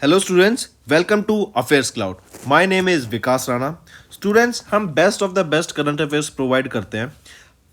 Hello students, welcome to affairs cloud. My name is Vikas Rana. Students, हम best of the best current affairs provide करते हैं।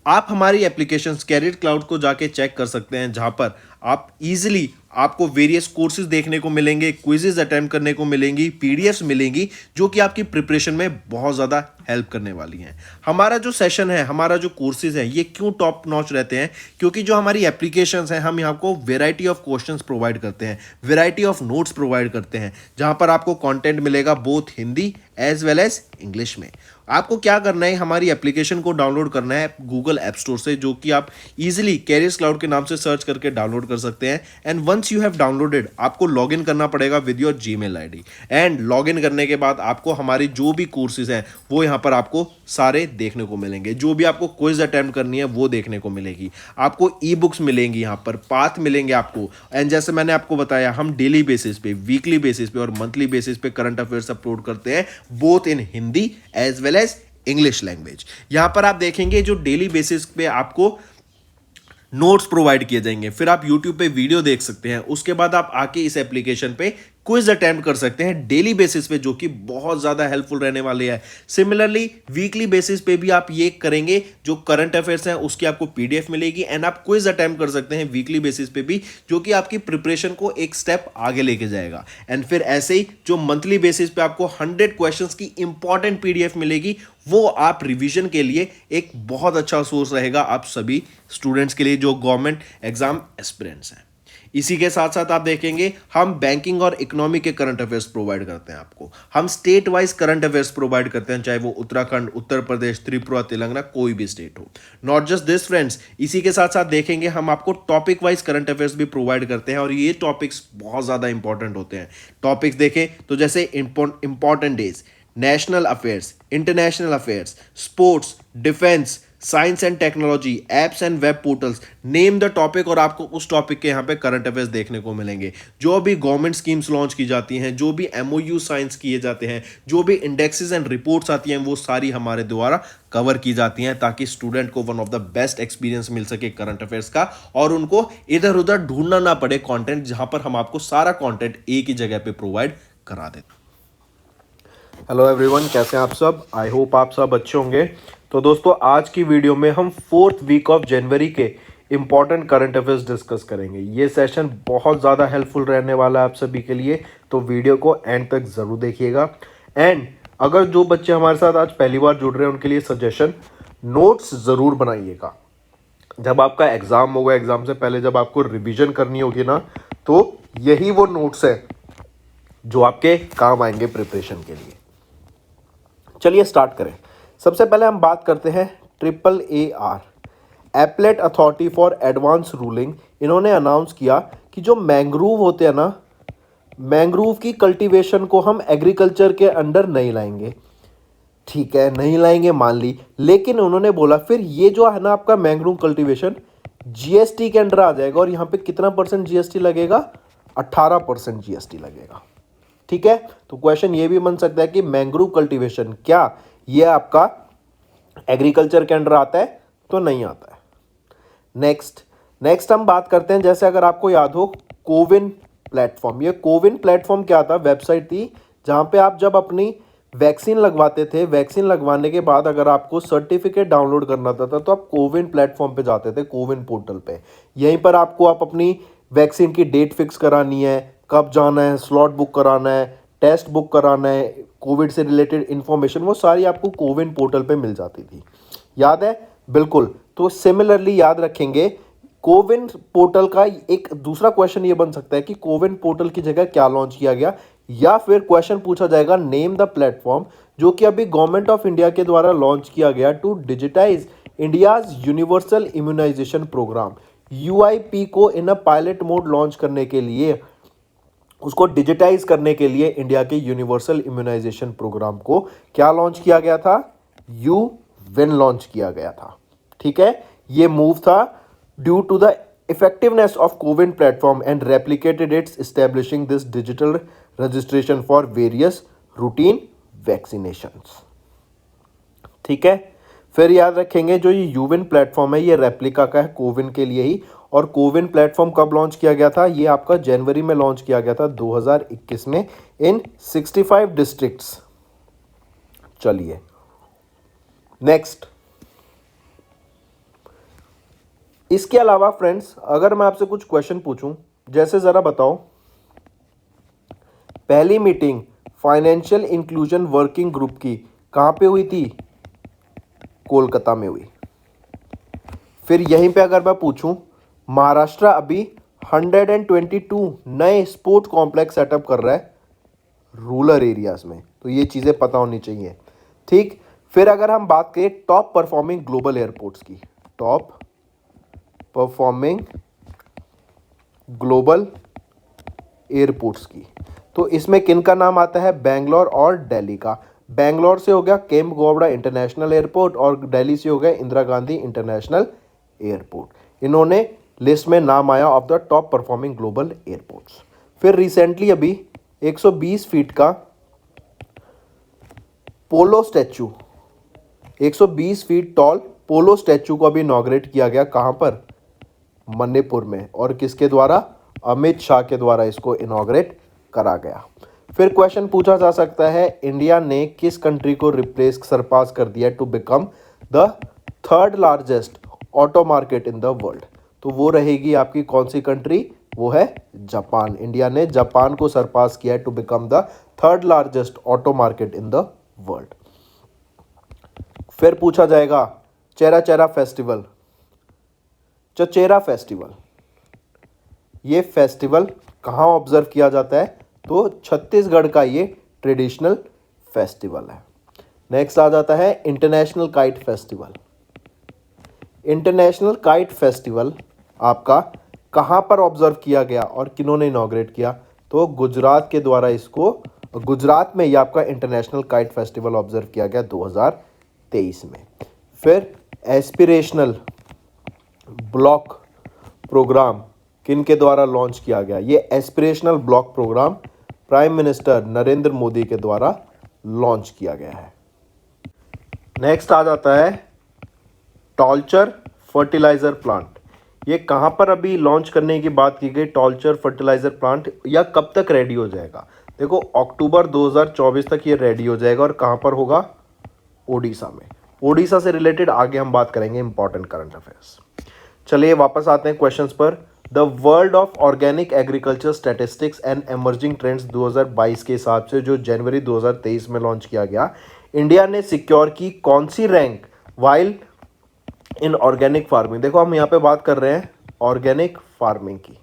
आप हमारी application career cloud को जाके चेक कर सकते हैं, जहां पर आप इजीली आपको वेरियस कोर्सेज देखने को मिलेंगे, क्विजेज अटेम्प्ट करने को मिलेंगी, पीडीएफ्स मिलेंगी जो कि आपकी प्रिपरेशन में बहुत ज़्यादा हेल्प करने वाली हैं। हमारा जो सेशन है, हमारा जो कोर्सेज है, ये क्यों टॉप नॉच रहते हैं? क्योंकि जो हमारी एप्लीकेशंस हैं, हम यहाँ को वेराइटी ऑफ क्वेश्चंस प्रोवाइड करते हैं, वेराइटी ऑफ नोट्स प्रोवाइड करते हैं, जहाँ पर आपको कंटेंट मिलेगा both Hindi as well as English में। आपको क्या करना है, हमारी एप्लीकेशन को डाउनलोड करना है गूगल ऐप स्टोर से, जो कि आप इजीली कैरियर्स क्लाउड के नाम से सर्च करके डाउनलोड कर सकते हैं। And once you have downloaded, आपको लॉगिन करना पड़ेगा with your Gmail ID. And login करने के बाद आपको हमारी जो भी कोर्सेज हैं वो यहाँ पर आपको सारे देखने को मिलेंगे। जो भी आपको क्विज अटेम्प्ट करनी है वो देखने को मिलेगी। आपको ई बुक्स मिलेंगी, यहाँ पर पाथ मिलेंगे आपको। एंड जैसे मैंने आपको बताया, हम डेली बेसिस पे, वीकली बेसिस पे और मंथली बेसिस पे करंट अफेयर्स अपलोड करते हैं, both in Hindi as well as English language. यहां पर आप देखेंगे जो डेली बेसिस पे आपको नोट्स प्रोवाइड किए जाएंगे, फिर आप यूट्यूब पे वीडियो देख सकते हैं, उसके बाद आप आके इस एप्लीकेशन पे क्विज अटेम्प्ट कर सकते हैं डेली बेसिस पे, जो कि बहुत ज़्यादा हेल्पफुल रहने वाले हैं। सिमिलरली वीकली बेसिस पे भी आप ये करेंगे, जो करंट अफेयर्स हैं उसकी आपको पीडीएफ मिलेगी एंड आप क्विज अटेम्प्ट कर सकते हैं वीकली बेसिस पे भी, जो कि आपकी प्रिपरेशन को एक स्टेप आगे लेके जाएगा। एंड फिर ऐसे ही जो मंथली बेसिस पे आपको 100 क्वेश्चंस की इंपॉर्टेंट पीडीएफ मिलेगी, वो आप रिवीजन के लिए एक बहुत अच्छा सोर्स रहेगा आप सभी स्टूडेंट्स के लिए जो गवर्नमेंट एग्जाम एस्पिरेंट्स हैं। इसी के साथ साथ आप देखेंगे, हम बैंकिंग और इकोनॉमी के करंट अफेयर्स प्रोवाइड करते हैं आपको। हम state wise current affairs provide करते हैं, चाहे वो उत्तराखंड, उत्तर प्रदेश, त्रिपुरा, तेलंगाना, कोई भी स्टेट हो। नॉट जस्ट दिस फ्रेंड्स, इसी के साथ साथ देखेंगे हम आपको टॉपिक वाइज करंट अफेयर्स भी प्रोवाइड करते हैं, और ये टॉपिक्स बहुत ज़्यादा इंपॉर्टेंट होते हैं। टॉपिक्स देखें तो जैसे important days, national affairs, international affairs, sports, defence, science and technology, apps and web portals, name the topic, और आपको उस टॉपिक के यहाँ पे करंट अफेयर्स देखने को मिलेंगे। जो भी गवर्नमेंट स्कीम्स लॉन्च की जाती हैं, जो भी एमओयू साइंस किए जाते हैं, जो भी इंडेक्सेस एंड रिपोर्ट्स आती हैं, वो सारी हमारे द्वारा कवर की जाती हैं, ताकि स्टूडेंट को one of the best experience मिल सके करंट अफेयर्स का, और उनको इधर उधर ढूंढना ना पड़े कंटेंट, जहां पर हम आपको सारा कंटेंट एक ही जगह पे प्रोवाइड करा देते हैं। हेलो एवरीवन, कैसे हैं आप सब? आई होप आप सब अच्छे होंगे। तो दोस्तों, आज की वीडियो में हम 4th वीक ऑफ जनवरी के इंपॉर्टेंट करंट अफेयर्स डिस्कस करेंगे। ये सेशन बहुत ज़्यादा हेल्पफुल रहने वाला है आप सभी के लिए, तो वीडियो को एंड तक ज़रूर देखिएगा। एंड अगर जो बच्चे हमारे साथ आज पहली बार जुड़ रहे हैं, उनके लिए सजेशन, नोट्स ज़रूर बनाइएगा। जब आपका एग्ज़ाम होगा, एग्ज़ाम से पहले जब आपको रिविजन करनी होगी ना, तो यही वो नोट्स है जो आपके काम आएंगे प्रिपरेशन के लिए। चलिए स्टार्ट करें। सबसे पहले हम बात करते हैं AAAR, appellate authority for advance ruling. इन्होंने अनाउंस किया कि जो मैंग्रोव होते हैं ना, मैंग्रोव की कल्टीवेशन को हम एग्रीकल्चर के अंडर नहीं लाएंगे। ठीक है, नहीं लाएंगे मान ली, लेकिन उन्होंने बोला फिर ये जो है ना आपका मैंग्रोव कल्टीवेशन जीएसटी के अंडर आ जाएगा, और यहाँ पे कितना % जीएसटी लगेगा? 18% जीएसटी लगेगा। ठीक है, तो क्वेश्चन ये भी बन सकता है कि मैंग्रोव कल्टीवेशन क्या ये आपका एग्रीकल्चर के अंडर आता है? तो नहीं आता है। नेक्स्ट हम बात करते हैं, जैसे अगर आपको याद हो, कोविन प्लेटफॉर्म। ये कोविन प्लेटफॉर्म क्या था? वेबसाइट थी जहां पे आप जब अपनी वैक्सीन लगवाते थे, वैक्सीन लगवाने के बाद अगर आपको सर्टिफिकेट डाउनलोड करना था तो आप कोविन प्लेटफॉर्म पे जाते थे, कोविन पोर्टल पे। यहीं पर आपको आप अपनी वैक्सीन की डेट फिक्स करानी है, कब जाना है, स्लॉट बुक कराना है, टेस्ट बुक कराना है, कोविड से रिलेटेड इन्फॉर्मेशन, वो सारी आपको कोविन पोर्टल पे मिल जाती थी। याद है? बिल्कुल। तो सिमिलरली याद रखेंगे, कोविन पोर्टल का एक दूसरा क्वेश्चन ये बन सकता है कि कोविन पोर्टल की जगह क्या लॉन्च किया गया, या फिर क्वेश्चन पूछा जाएगा नेम द प्लेटफॉर्म जो कि अभी गवर्नमेंट ऑफ इंडिया के द्वारा लॉन्च किया गया to digitise India's universal immunisation programme, UIP को in a pilot mode launch करने के लिए, उसको डिजिटाइज करने के लिए इंडिया के यूनिवर्सल इम्यूनाइजेशन प्रोग्राम को क्या लॉन्च किया गया था? विन लॉन्च किया गया था। ठीक है, ये मूव था due to the effectiveness of CoWIN platform and replicated its establishing this digital registration for various routine vaccinations. ठीक है, फिर याद रखेंगे जो ये यूविन प्लेटफॉर्म है, ये रेप्लिका का है कोविन के लिए ही, और कोविन प्लेटफॉर्म कब लॉन्च किया गया था? ये आपका जनवरी में लॉन्च किया गया था 2021 में इन 65 डिस्ट्रिक्ट्स। चलिए नेक्स्ट, इसके अलावा फ्रेंड्स अगर मैं आपसे कुछ क्वेश्चन पूछूं, जैसे जरा बताओ, पहली meeting financial inclusion working group की कहां पे हुई थी? कोलकाता में हुई। फिर यहीं पे अगर मैं पूछूं, महाराष्ट्र अभी 122 नए स्पोर्ट्स कॉम्प्लेक्स सेटअप कर रहा है रूरल एरियाज में, तो ये चीज़ें पता होनी चाहिए। ठीक, फिर अगर हम बात करें टॉप परफॉर्मिंग ग्लोबल एयरपोर्ट्स की, टॉप परफॉर्मिंग ग्लोबल एयरपोर्ट्स की, तो इसमें किन का नाम आता है? बेंगलोर और दिल्ली का। बेंगलोर से हो गया केम्प गौड़ा इंटरनेशनल एयरपोर्ट और दिल्ली से हो गया इंदिरा गांधी इंटरनेशनल एयरपोर्ट। इन्होंने लिस्ट में नाम आया of the top performing global airports. फिर रिसेंटली अभी 120 फीट का पोलो स्टैचू, 120 फीट टॉल पोलो स्टैचू को अभी इनॉग्रेट किया गया। कहां पर? मणिपुर में। और किसके द्वारा? अमित शाह के द्वारा इसको इनॉग्रेट करा गया। फिर क्वेश्चन पूछा जा सकता है, इंडिया ने किस कंट्री को सरपास कर दिया to become the third largest auto market in the world? तो वो रहेगी आपकी कौन सी कंट्री? वो है जापान। इंडिया ने जापान को सरपास किया है to become the third largest auto market in the world. फिर पूछा जाएगा चेरा चेरा फेस्टिवल, चचेरा फेस्टिवल, ये फेस्टिवल कहाँ ऑब्जर्व किया जाता है? तो छत्तीसगढ़ का ये ट्रेडिशनल फेस्टिवल है। नेक्स्ट आ जाता है international kite festival. International kite festival आपका कहाँ पर ऑब्जर्व किया गया और किन्होंने इनॉग्रेट किया? तो गुजरात के द्वारा इसको, गुजरात में ये आपका इंटरनेशनल काइट फेस्टिवल ऑब्जर्व किया गया 2023 में। फिर एस्पिरेशनल ब्लॉक प्रोग्राम किन के द्वारा लॉन्च किया गया? ये aspirational block programme prime minister Narendra Modi के द्वारा लॉन्च किया गया है। नेक्स्ट आ जाता है टॉल्चर फर्टिलाइजर प्लांट। ये कहाँ पर अभी लॉन्च करने की बात की गई? टॉल्चर फर्टिलाइजर प्लांट, या कब तक रेडी हो जाएगा? देखो अक्टूबर 2024 तक ये रेडी हो जाएगा। और कहाँ पर होगा? ओडिशा में। ओडिशा से रिलेटेड आगे हम बात करेंगे इंपॉर्टेंट करंट अफेयर्स। चलिए वापस आते हैं क्वेश्चंस पर। The world of organic agriculture statistics and emerging trends 2022 के हिसाब से जो जनवरी 2023 में लॉन्च किया गया, इंडिया ने सिक्योर की कौन सी rank while in organic farming? देखो हम यहाँ पे बात कर रहे हैं ऑर्गेनिक फार्मिंग की।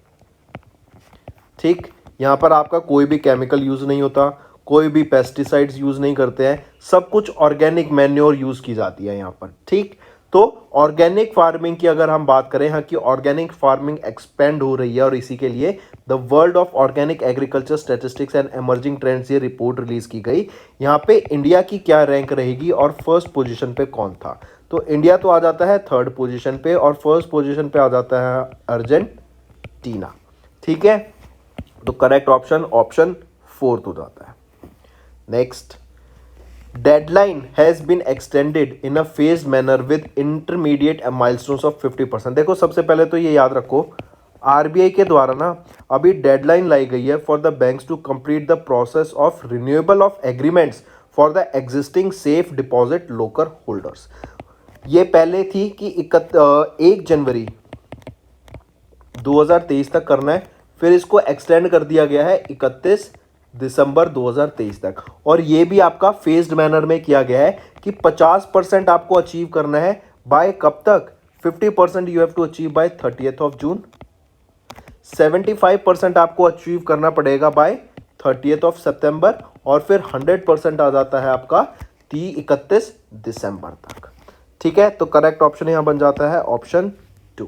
ठीक, यहाँ पर आपका कोई भी केमिकल यूज नहीं होता, कोई भी पेस्टिसाइड्स यूज नहीं करते हैं, सब कुछ ऑर्गेनिक मैन्योर यूज की जाती है यहाँ पर। ठीक, तो ऑर्गेनिक फार्मिंग की अगर हम बात करें, हाँ कि ऑर्गेनिक फार्मिंग एक्सपेंड हो रही है और इसी के लिए the world of organic agriculture statistics and emerging trends ये रिपोर्ट रिलीज की गई। यहाँ पे इंडिया की क्या रैंक रहेगी और फर्स्ट पोजीशन पे कौन था? तो इंडिया तो आ जाता है थर्ड पोजीशन पे और फर्स्ट पोजीशन पे आ जाता है अर्जेंटीना। ठीक है, तो करेक्ट ऑप्शन ऑप्शन 4 हो जाता है। Next, deadline has been extended in a phased manner with intermediate milestones of 50%। देखो सबसे पहले तो ये याद रखो, आरबीआई के द्वारा ना अभी डेडलाइन लाई गई है for the banks to complete the process of renewable of agreements for the existing safe deposit locker holders. ये पहले थी कि 1 जनवरी 2023 तक करना है, फिर इसको एक्सटेंड कर दिया गया है 31 दिसंबर 2023 तक। और ये भी आपका फेज्ड मैनर में किया गया है कि 50% आपको अचीव करना है बाय कब तक? 50% you have to achieve by 30th of June, 75% आपको अचीव करना पड़ेगा बाय 30th ऑफ सितंबर, और फिर 100% आ जाता है आपका 31 दिसंबर तक। ठीक है, तो करेक्ट ऑप्शन यहां बन जाता है ऑप्शन 2।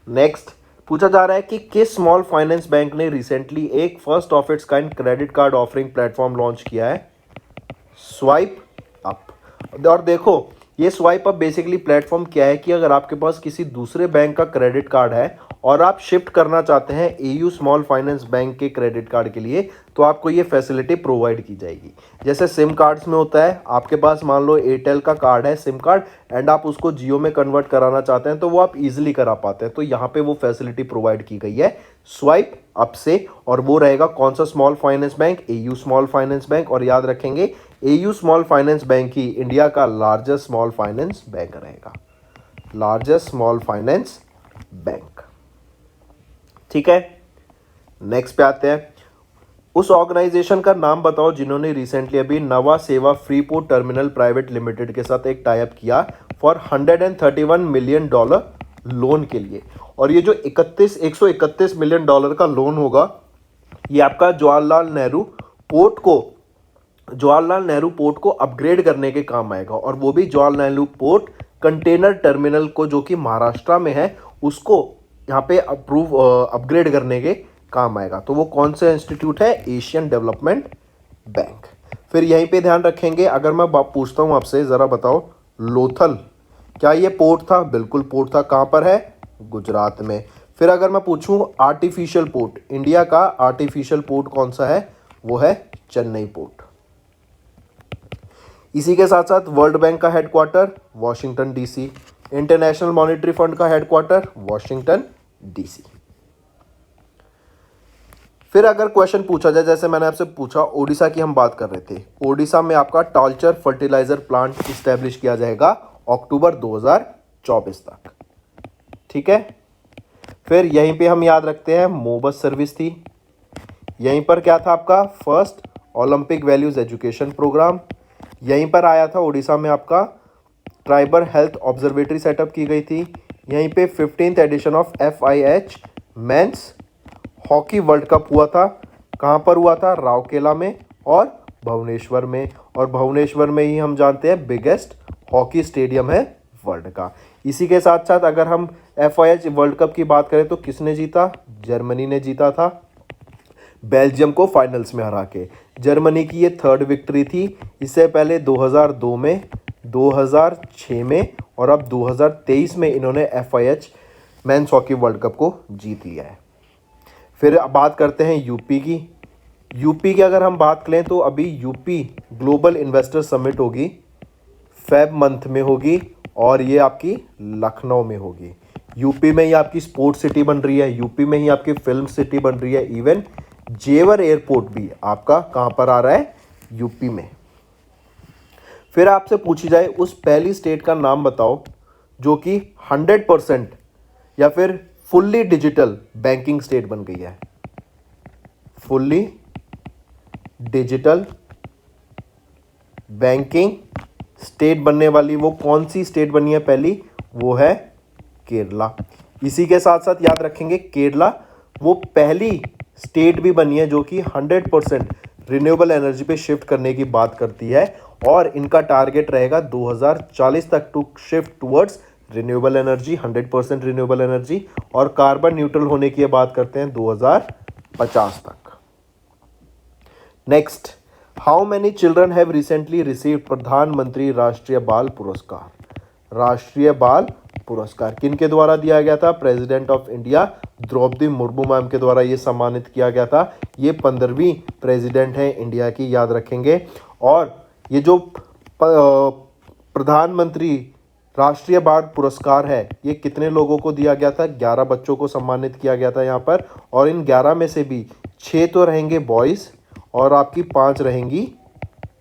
नेक्स्ट पूछा जा रहा है कि किस स्मॉल फाइनेंस बैंक ने रिसेंटली एक first of its kind credit card offering platform launch किया है? Swipe up. और देखो ये स्वाइप अप बेसिकली प्लेटफॉर्म क्या है कि अगर आपके पास किसी दूसरे बैंक का क्रेडिट कार्ड है और आप शिफ्ट करना चाहते हैं एयू स्मॉल फाइनेंस बैंक के क्रेडिट कार्ड के लिए, तो आपको ये फैसिलिटी प्रोवाइड की जाएगी। जैसे सिम कार्ड्स में होता है, आपके पास मान लो एयरटेल का कार्ड है सिम कार्ड एंड आप उसको जियो में कन्वर्ट कराना चाहते हैं, तो वो आप इजीली करा पाते हैं। तो यहाँ पे वो फैसिलिटी प्रोवाइड की गई है स्वाइप अप से, और वो रहेगा कौन सा small finance bank, AU small finance bank. और याद रखेंगे एयू स्मॉल फाइनेंस बैंक ही इंडिया का लार्जेस्ट स्मॉल फाइनेंस बैंक रहेगा, लार्जेस्ट स्मॉल फाइनेंस बैंक। ठीक है, नेक्स्ट पे आते हैं। उस ऑर्गेनाइजेशन का नाम बताओ जिन्होंने रिसेंटली अभी नवा सेवा फ्रीपोर्ट टर्मिनल प्राइवेट लिमिटेड के साथ एक टाई अप किया फॉर $131 मिलियन लोन के लिए। और ये जो 131 मिलियन डॉलर का लोन होगा, ये आपका जवाहरलाल नेहरू पोर्ट को अपग्रेड करने के काम आएगा। और वो भी Jawaharlal Nehru port container terminal को, जो कि महाराष्ट्र में है, उसको यहाँ पे अपग्रेड करने के काम आएगा। तो वो कौन सा इंस्टीट्यूट है, एशियन डेवलपमेंट बैंक। फिर यहीं पे ध्यान रखेंगे, अगर मैं पूछता हूँ आपसे, ज़रा बताओ लोथल, क्या ये पोर्ट था? बिल्कुल पोर्ट था। कहाँ पर है? गुजरात में। फिर अगर मैं पूछूं आर्टिफिशियल पोर्ट, इंडिया का आर्टिफिशियल पोर्ट कौन सा है? वो है चेन्नई पोर्ट। इसी के साथ साथ वर्ल्ड बैंक का headquarter Washington DC, international monetary fund का हेडक्वार्टर वॉशिंगटन डीसी। फिर अगर क्वेश्चन पूछा जाए, जैसे मैंने आपसे पूछा ओडिशा की हम बात कर रहे थे, ओडिशा में आपका टालचर फर्टिलाइजर प्लांट इस्टेब्लिश किया जाएगा अक्टूबर 2024 तक। ठीक है, फिर यहीं पे हम याद रखते हैं मोबस सर्विस थी। यहीं पर क्या था आपका first Olympic values education programme. यहीं पर आया था ओडिशा में आपका ट्राइबल हेल्थ ऑब्जर्वेटरी सेटअप की गई थी। यहीं पे 15th edition of FIH men's hockey world cup हुआ था। कहाँ पर हुआ था? राउरकेला में और भुवनेश्वर में। और भुवनेश्वर में ही हम जानते हैं बिगेस्ट हॉकी स्टेडियम है वर्ल्ड का। इसी के साथ साथ अगर हम FIH वर्ल्ड कप की बात करें तो किसने जीता? जर्मनी ने जीता था, बेल्जियम को फाइनल्स में हरा के। जर्मनी की ये थर्ड विक्ट्री थी। इससे पहले 2002 में, 2006 में और अब 2023 में इन्होंने FIH men's hockey world cup को जीत लिया है। फिर अब बात करते हैं यूपी की। यूपी की अगर हम बात करें तो अभी यूपी ग्लोबल इन्वेस्टर समिट होगी, फेब मंथ में होगी और ये आपकी लखनऊ में होगी। यूपी में ही आपकी स्पोर्ट्स सिटी बन रही है, यूपी में ही आपकी फिल्म सिटी बन रही है। इवन जेवर एयरपोर्ट भी आपका कहाँ पर आ रहा है? यूपी में। फिर आपसे पूछी जाए उस पहली स्टेट का नाम बताओ जो कि 100% या फिर फुल्ली डिजिटल बैंकिंग स्टेट बन गई है। फुल्ली डिजिटल बैंकिंग स्टेट बनने वाली वो कौन सी स्टेट बनी है पहली? वो है केरला। इसी के साथ साथ याद रखेंगे केरला वो पहली स्टेट भी बनी है जो कि 100% रिन्यूएबल एनर्जी पे शिफ्ट करने की बात करती है। और इनका टारगेट रहेगा 2040 तक to shift towards renewable energy, 100% renewable energy, और कार्बन न्यूट्रल होने की बात करते हैं 2050 तक। Next, how many children have recently received प्रधानमंत्री राष्ट्रीय बाल पुरस्कार? राष्ट्रीय बाल पुरस्कार किनके द्वारा दिया गया था? President of India Droupadi Murmu ma'am के द्वारा ये सम्मानित किया गया था। ये 15वीं प्रेसिडेंट हैं इंडिया की, याद रखेंगे। और ये जो प्रधानमंत्री राष्ट्रीय बाल पुरस्कार है ये कितने लोगों को दिया गया था? 11 बच्चों को सम्मानित किया गया था यहाँ पर। और इन 11 में से भी 6 तो रहेंगे बॉयज़ और आपकी 5 रहेंगी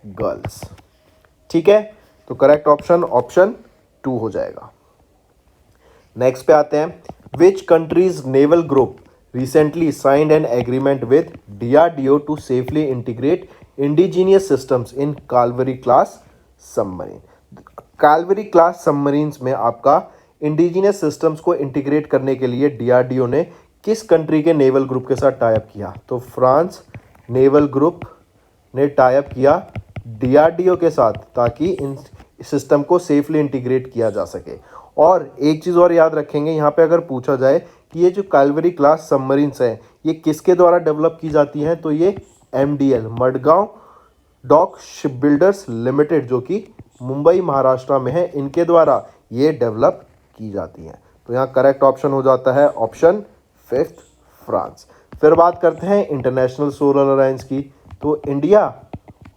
गर्ल्स। ठीक है, तो करेक्ट ऑप्शन 2 हो जाएगा। नेक्स्ट पे आते हैं, which countries naval group recently signed an agreement with DRDO to safely integrate indigenous systems in Kalvari class submarine? Kalvari class submarines में आपका इंडिजीनियस सिस्टम्स को इंटीग्रेट करने के लिए DRDO ने किस कंट्री के नेवल ग्रुप के साथ टाई अप किया? तो फ्रांस नेवल ग्रुप ने टाई अप किया DRDO के साथ ताकि इन सिस्टम को सेफली इंटीग्रेट किया जा सके। और एक चीज़ और याद रखेंगे, यहाँ पे अगर पूछा जाए कि ये जो कालवरी क्लास सबमरीन्स हैं ये किसके द्वारा डेवलप की जाती हैं, तो ये MDL Mazagon dock shipbuilders limited जो कि मुंबई महाराष्ट्र में है, इनके द्वारा ये डेवलप की जाती हैं। तो यहाँ करेक्ट ऑप्शन हो जाता है ऑप्शन फिफ्थ, फ्रांस। फिर बात करते हैं इंटरनेशनल सोलर अलायंस की। तो इंडिया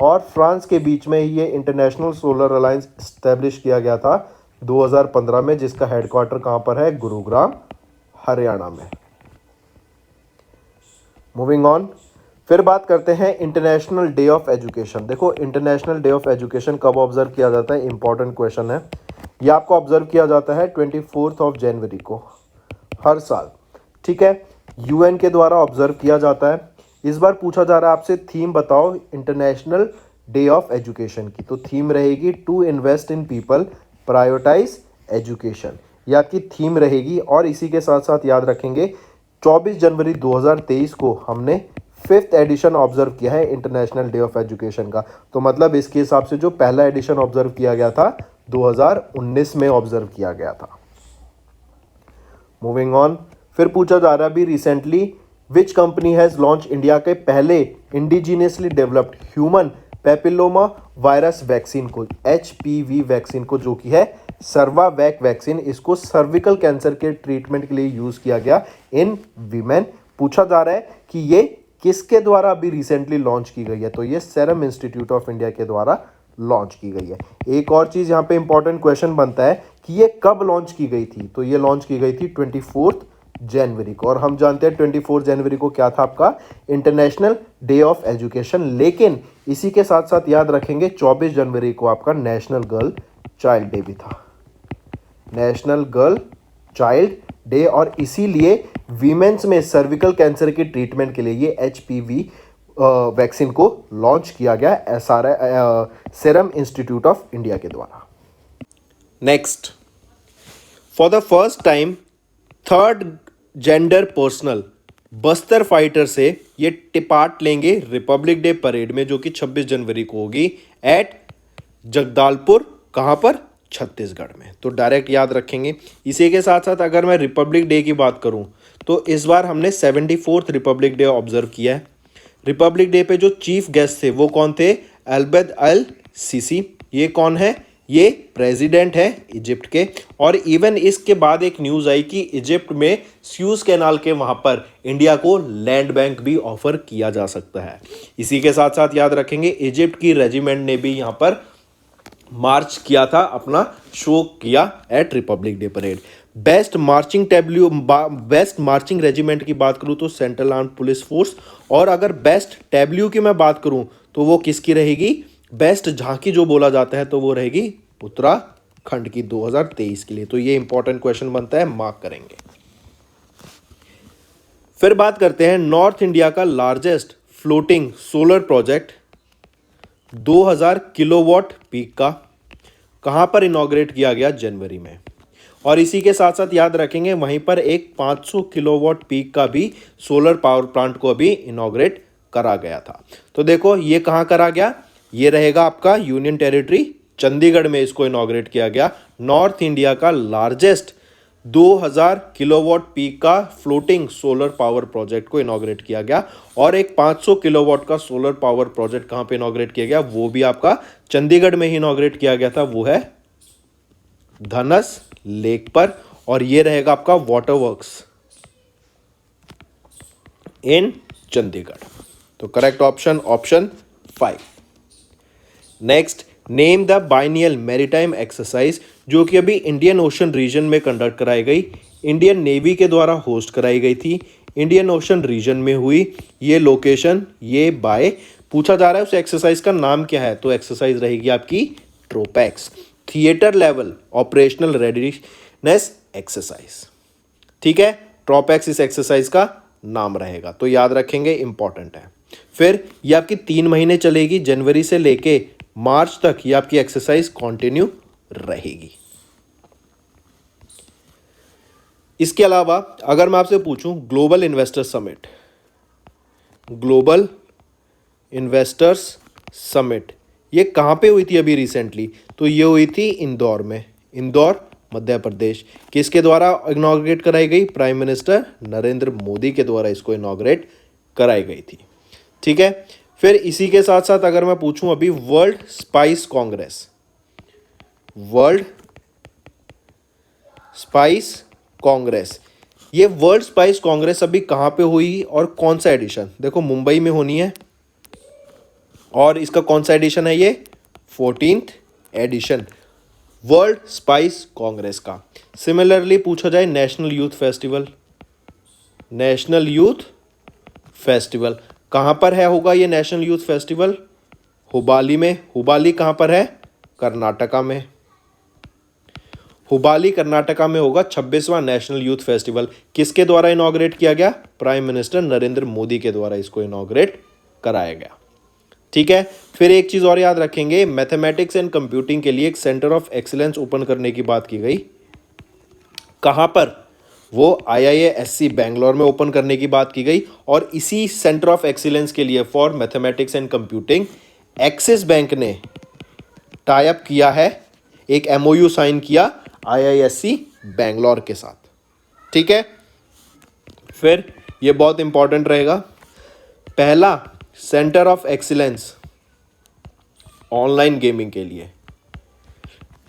और फ्रांस के बीच में ये इंटरनेशनल सोलर अलायंस इस्टेब्लिश किया गया था 2015 में, जिसका हेडक्वार्टर कहाँ पर है? गुरुग्राम, हरियाणा में। मूविंग ऑन, फिर बात करते हैं इंटरनेशनल डे ऑफ एजुकेशन। देखो इंटरनेशनल डे ऑफ एजुकेशन कब ऑब्जर्व किया जाता है? इंपॉर्टेंट क्वेश्चन है। यह आपको ऑब्जर्व किया जाता है 24 जनवरी को हर साल, ठीक है। यूएन के द्वारा ऑब्जर्व किया जाता है। इस बार पूछा जा रहा है आपसे थीम बताओ इंटरनेशनल डे ऑफ एजुकेशन की। तो थीम रहेगी to invest in people, prioritise education, या की थीम रहेगी। और इसी के साथ साथ याद रखेंगे 24 जनवरी 2023 को हमने 5th एडिशन ऑब्जर्व किया है इंटरनेशनल डे ऑफ एजुकेशन का। तो मतलब इसके हिसाब से जो पहला एडिशन ऑब्जर्व किया गया था 2019 में ऑब्जर्व किया गया था। मूविंग ऑन, फिर पूछा जा रहा है अभी recently which company has launch India के पहले indigenously developed human papilloma virus vaccine को, HPV वैक्सीन को, जो कि है सर्वावैक वैक्सीन। इसको सर्विकल कैंसर के ट्रीटमेंट के लिए यूज किया गया इन वीमेन। पूछा जा रहा है कि ये किसके द्वारा अभी रिसेंटली लॉन्च की गई है? तो ये सीरम इंस्टीट्यूट ऑफ इंडिया के द्वारा लॉन्च की गई है। एक और चीज यहाँ पे इंपॉर्टेंट क्वेश्चन बनता है कि ये कब लॉन्च की गई थी? तो ये लॉन्च की गई थी 24 जनवरी को। और हम जानते हैं 24 जनवरी को क्या था आपका? International day of education. लेकिन इसी के साथ साथ याद रखेंगे 24 जनवरी को आपका नेशनल गर्ल चाइल्ड डे भी था, नेशनल गर्ल चाइल्ड डे। और इसीलिए वीमेंस में सर्विकल कैंसर के ट्रीटमेंट के लिए ये HPV वैक्सीन को लॉन्च किया गया सीरम इंस्टीट्यूट ऑफ इंडिया के द्वारा। Next, for the first time third gender personal Bastar fighter से ये पार्ट लेंगे रिपब्लिक डे परेड में, जो कि 26 जनवरी को होगी एट जगदालपुर। कहाँ पर? छत्तीसगढ़ में। तो डायरेक्ट याद रखेंगे। इसी के साथ साथ अगर मैं रिपब्लिक डे की बात करूं तो इस बार हमने 74th रिपब्लिक डे ऑब्जर्व किया है। रिपब्लिक डे पे जो चीफ गेस्ट थे वो कौन थे? अल्बेद अल सीसी। ये कौन है? ये प्रेसिडेंट है इजिप्ट के। और इवन इसके बाद एक न्यूज़ आई कि इजिप्ट में स्यूज कैनाल के वहाँ पर इंडिया को लैंड बैंक भी ऑफर किया जा सकता है। इसी के साथ साथ याद रखेंगे इजिप्ट की रेजिमेंट ने भी यहाँ पर मार्च किया था, अपना शो किया at Republic Day parade. Best marching regiment की बात करूं तो सेंट्रल आर्म्ड पुलिस फोर्स। और अगर बेस्ट टैब्ल्यू की मैं बात करूं तो वो किसकी रहेगी? बेस्ट झांकी जो बोला जाता है तो वो रहेगी उत्तराखंड की 2023 के लिए। तो ये इंपॉर्टेंट क्वेश्चन बनता है, मार्क करेंगे। फिर बात करते हैं नॉर्थ इंडिया का largest floating solar project 2000 kilowatt peak का, कहां पर इनॉग्रेट किया गया? जनवरी में। और इसी के साथ साथ याद रखेंगे वहीं पर एक 500 किलोवाट पीक का भी सोलर पावर प्लांट को अभी इनॉग्रेट करा गया था। तो देखो ये कहां करा गया? ये रहेगा आपका यूनियन टेरिटरी चंडीगढ़ में इसको इनॉग्रेट किया गया। नॉर्थ इंडिया का लार्जेस्ट 2000 किलोवाट पीक का फ्लोटिंग सोलर पावर प्रोजेक्ट को इनॉग्रेट किया गया। और एक 500 किलोवाट का सोलर पावर प्रोजेक्ट कहां पे इनॉग्रेट किया गया? वो भी आपका चंडीगढ़ में ही इनॉग्रेट किया गया था, वो है धनस लेक पर। और ये रहेगा आपका वाटर वर्क्स इन चंडीगढ़। तो correct option option 5। Next, name the biennial maritime exercise जो कि अभी इंडियन ओशन रीजन में कंडक्ट कराई गई, इंडियन नेवी के द्वारा होस्ट कराई गई थी, इंडियन ओशन रीजन में हुई। ये लोकेशन ये बाय पूछा जा रहा है उस एक्सरसाइज का नाम क्या है? तो एक्सरसाइज रहेगी आपकी TROPEX, theatre level operational readiness exercise. ठीक है, ट्रोपैक्स इस एक्सरसाइज का नाम रहेगा, तो याद रखेंगे, इंपॉर्टेंट है। फिर ये आपकी 3 महीने चलेगी, जनवरी से लेके मार्च तक ये आपकी एक्सरसाइज कंटिन्यू रहेगी। इसके अलावा अगर मैं आपसे पूछूं ग्लोबल इन्वेस्टर्स समिट ये कहां पे हुई थी अभी रिसेंटली? तो ये हुई थी इंदौर में, इंदौर मध्य प्रदेश। किसके द्वारा इनॉग्रेट कराई गई? प्राइम मिनिस्टर नरेंद्र मोदी के द्वारा इसको इनॉग्रेट कराई गई थी। ठीक है, फिर इसी के साथ साथ अगर मैं पूछूं अभी world spice Congress world spice Congress. ये वर्ल्ड स्पाइस कांग्रेस अभी कहाँ पे हुई और कौन सा एडिशन? देखो मुंबई में होनी है, और इसका कौन सा एडिशन है? ये 14th addition world spice Congress का। सिमिलरली पूछा जाए national youth festival, national youth festival कहाँ पर है होगा ये नेशनल यूथ फेस्टिवल? हुबाली में। हुबाली कहाँ पर है? कर्नाटका में। हुबाली कर्नाटका में होगा 26वां नेशनल यूथ फेस्टिवल। किसके द्वारा इनॉग्रेट किया गया? प्राइम मिनिस्टर नरेंद्र मोदी के द्वारा इसको इनॉग्रेट कराया गया। ठीक है। फिर एक चीज और याद रखेंगे, मैथमेटिक्स एंड कंप्यूटिंग के लिए एक सेंटर ऑफ एक्सीलेंस ओपन करने की बात की गई। कहां पर? वो IISc बेंगलोर में ओपन करने की बात की गई। और इसी सेंटर ऑफ एक्सीलेंस के लिए for mathematics and computing axis bank ने टाई अप किया है, एक MOU साइन किया IISc बेंगलोर के साथ। ठीक है। फिर ये बहुत इंपॉर्टेंट रहेगा, पहला centre of excellence online gaming के लिए,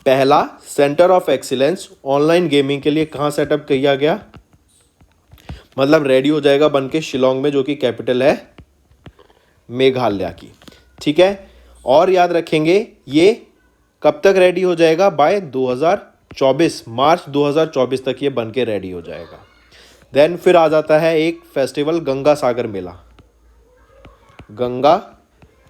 पहला centre of excellence online gaming के लिए कहां सेटअप किया गया? मतलब रेडी हो जाएगा बन के शिलोंग में, जो कि कैपिटल है मेघालय की। ठीक है। और याद रखेंगे ये कब तक रेडी हो जाएगा? बाय 2024, मार्च 2024 तक ये बन के रेडी हो जाएगा। देन फिर आ जाता है एक फेस्टिवल, गंगा सागर मेला। गंगा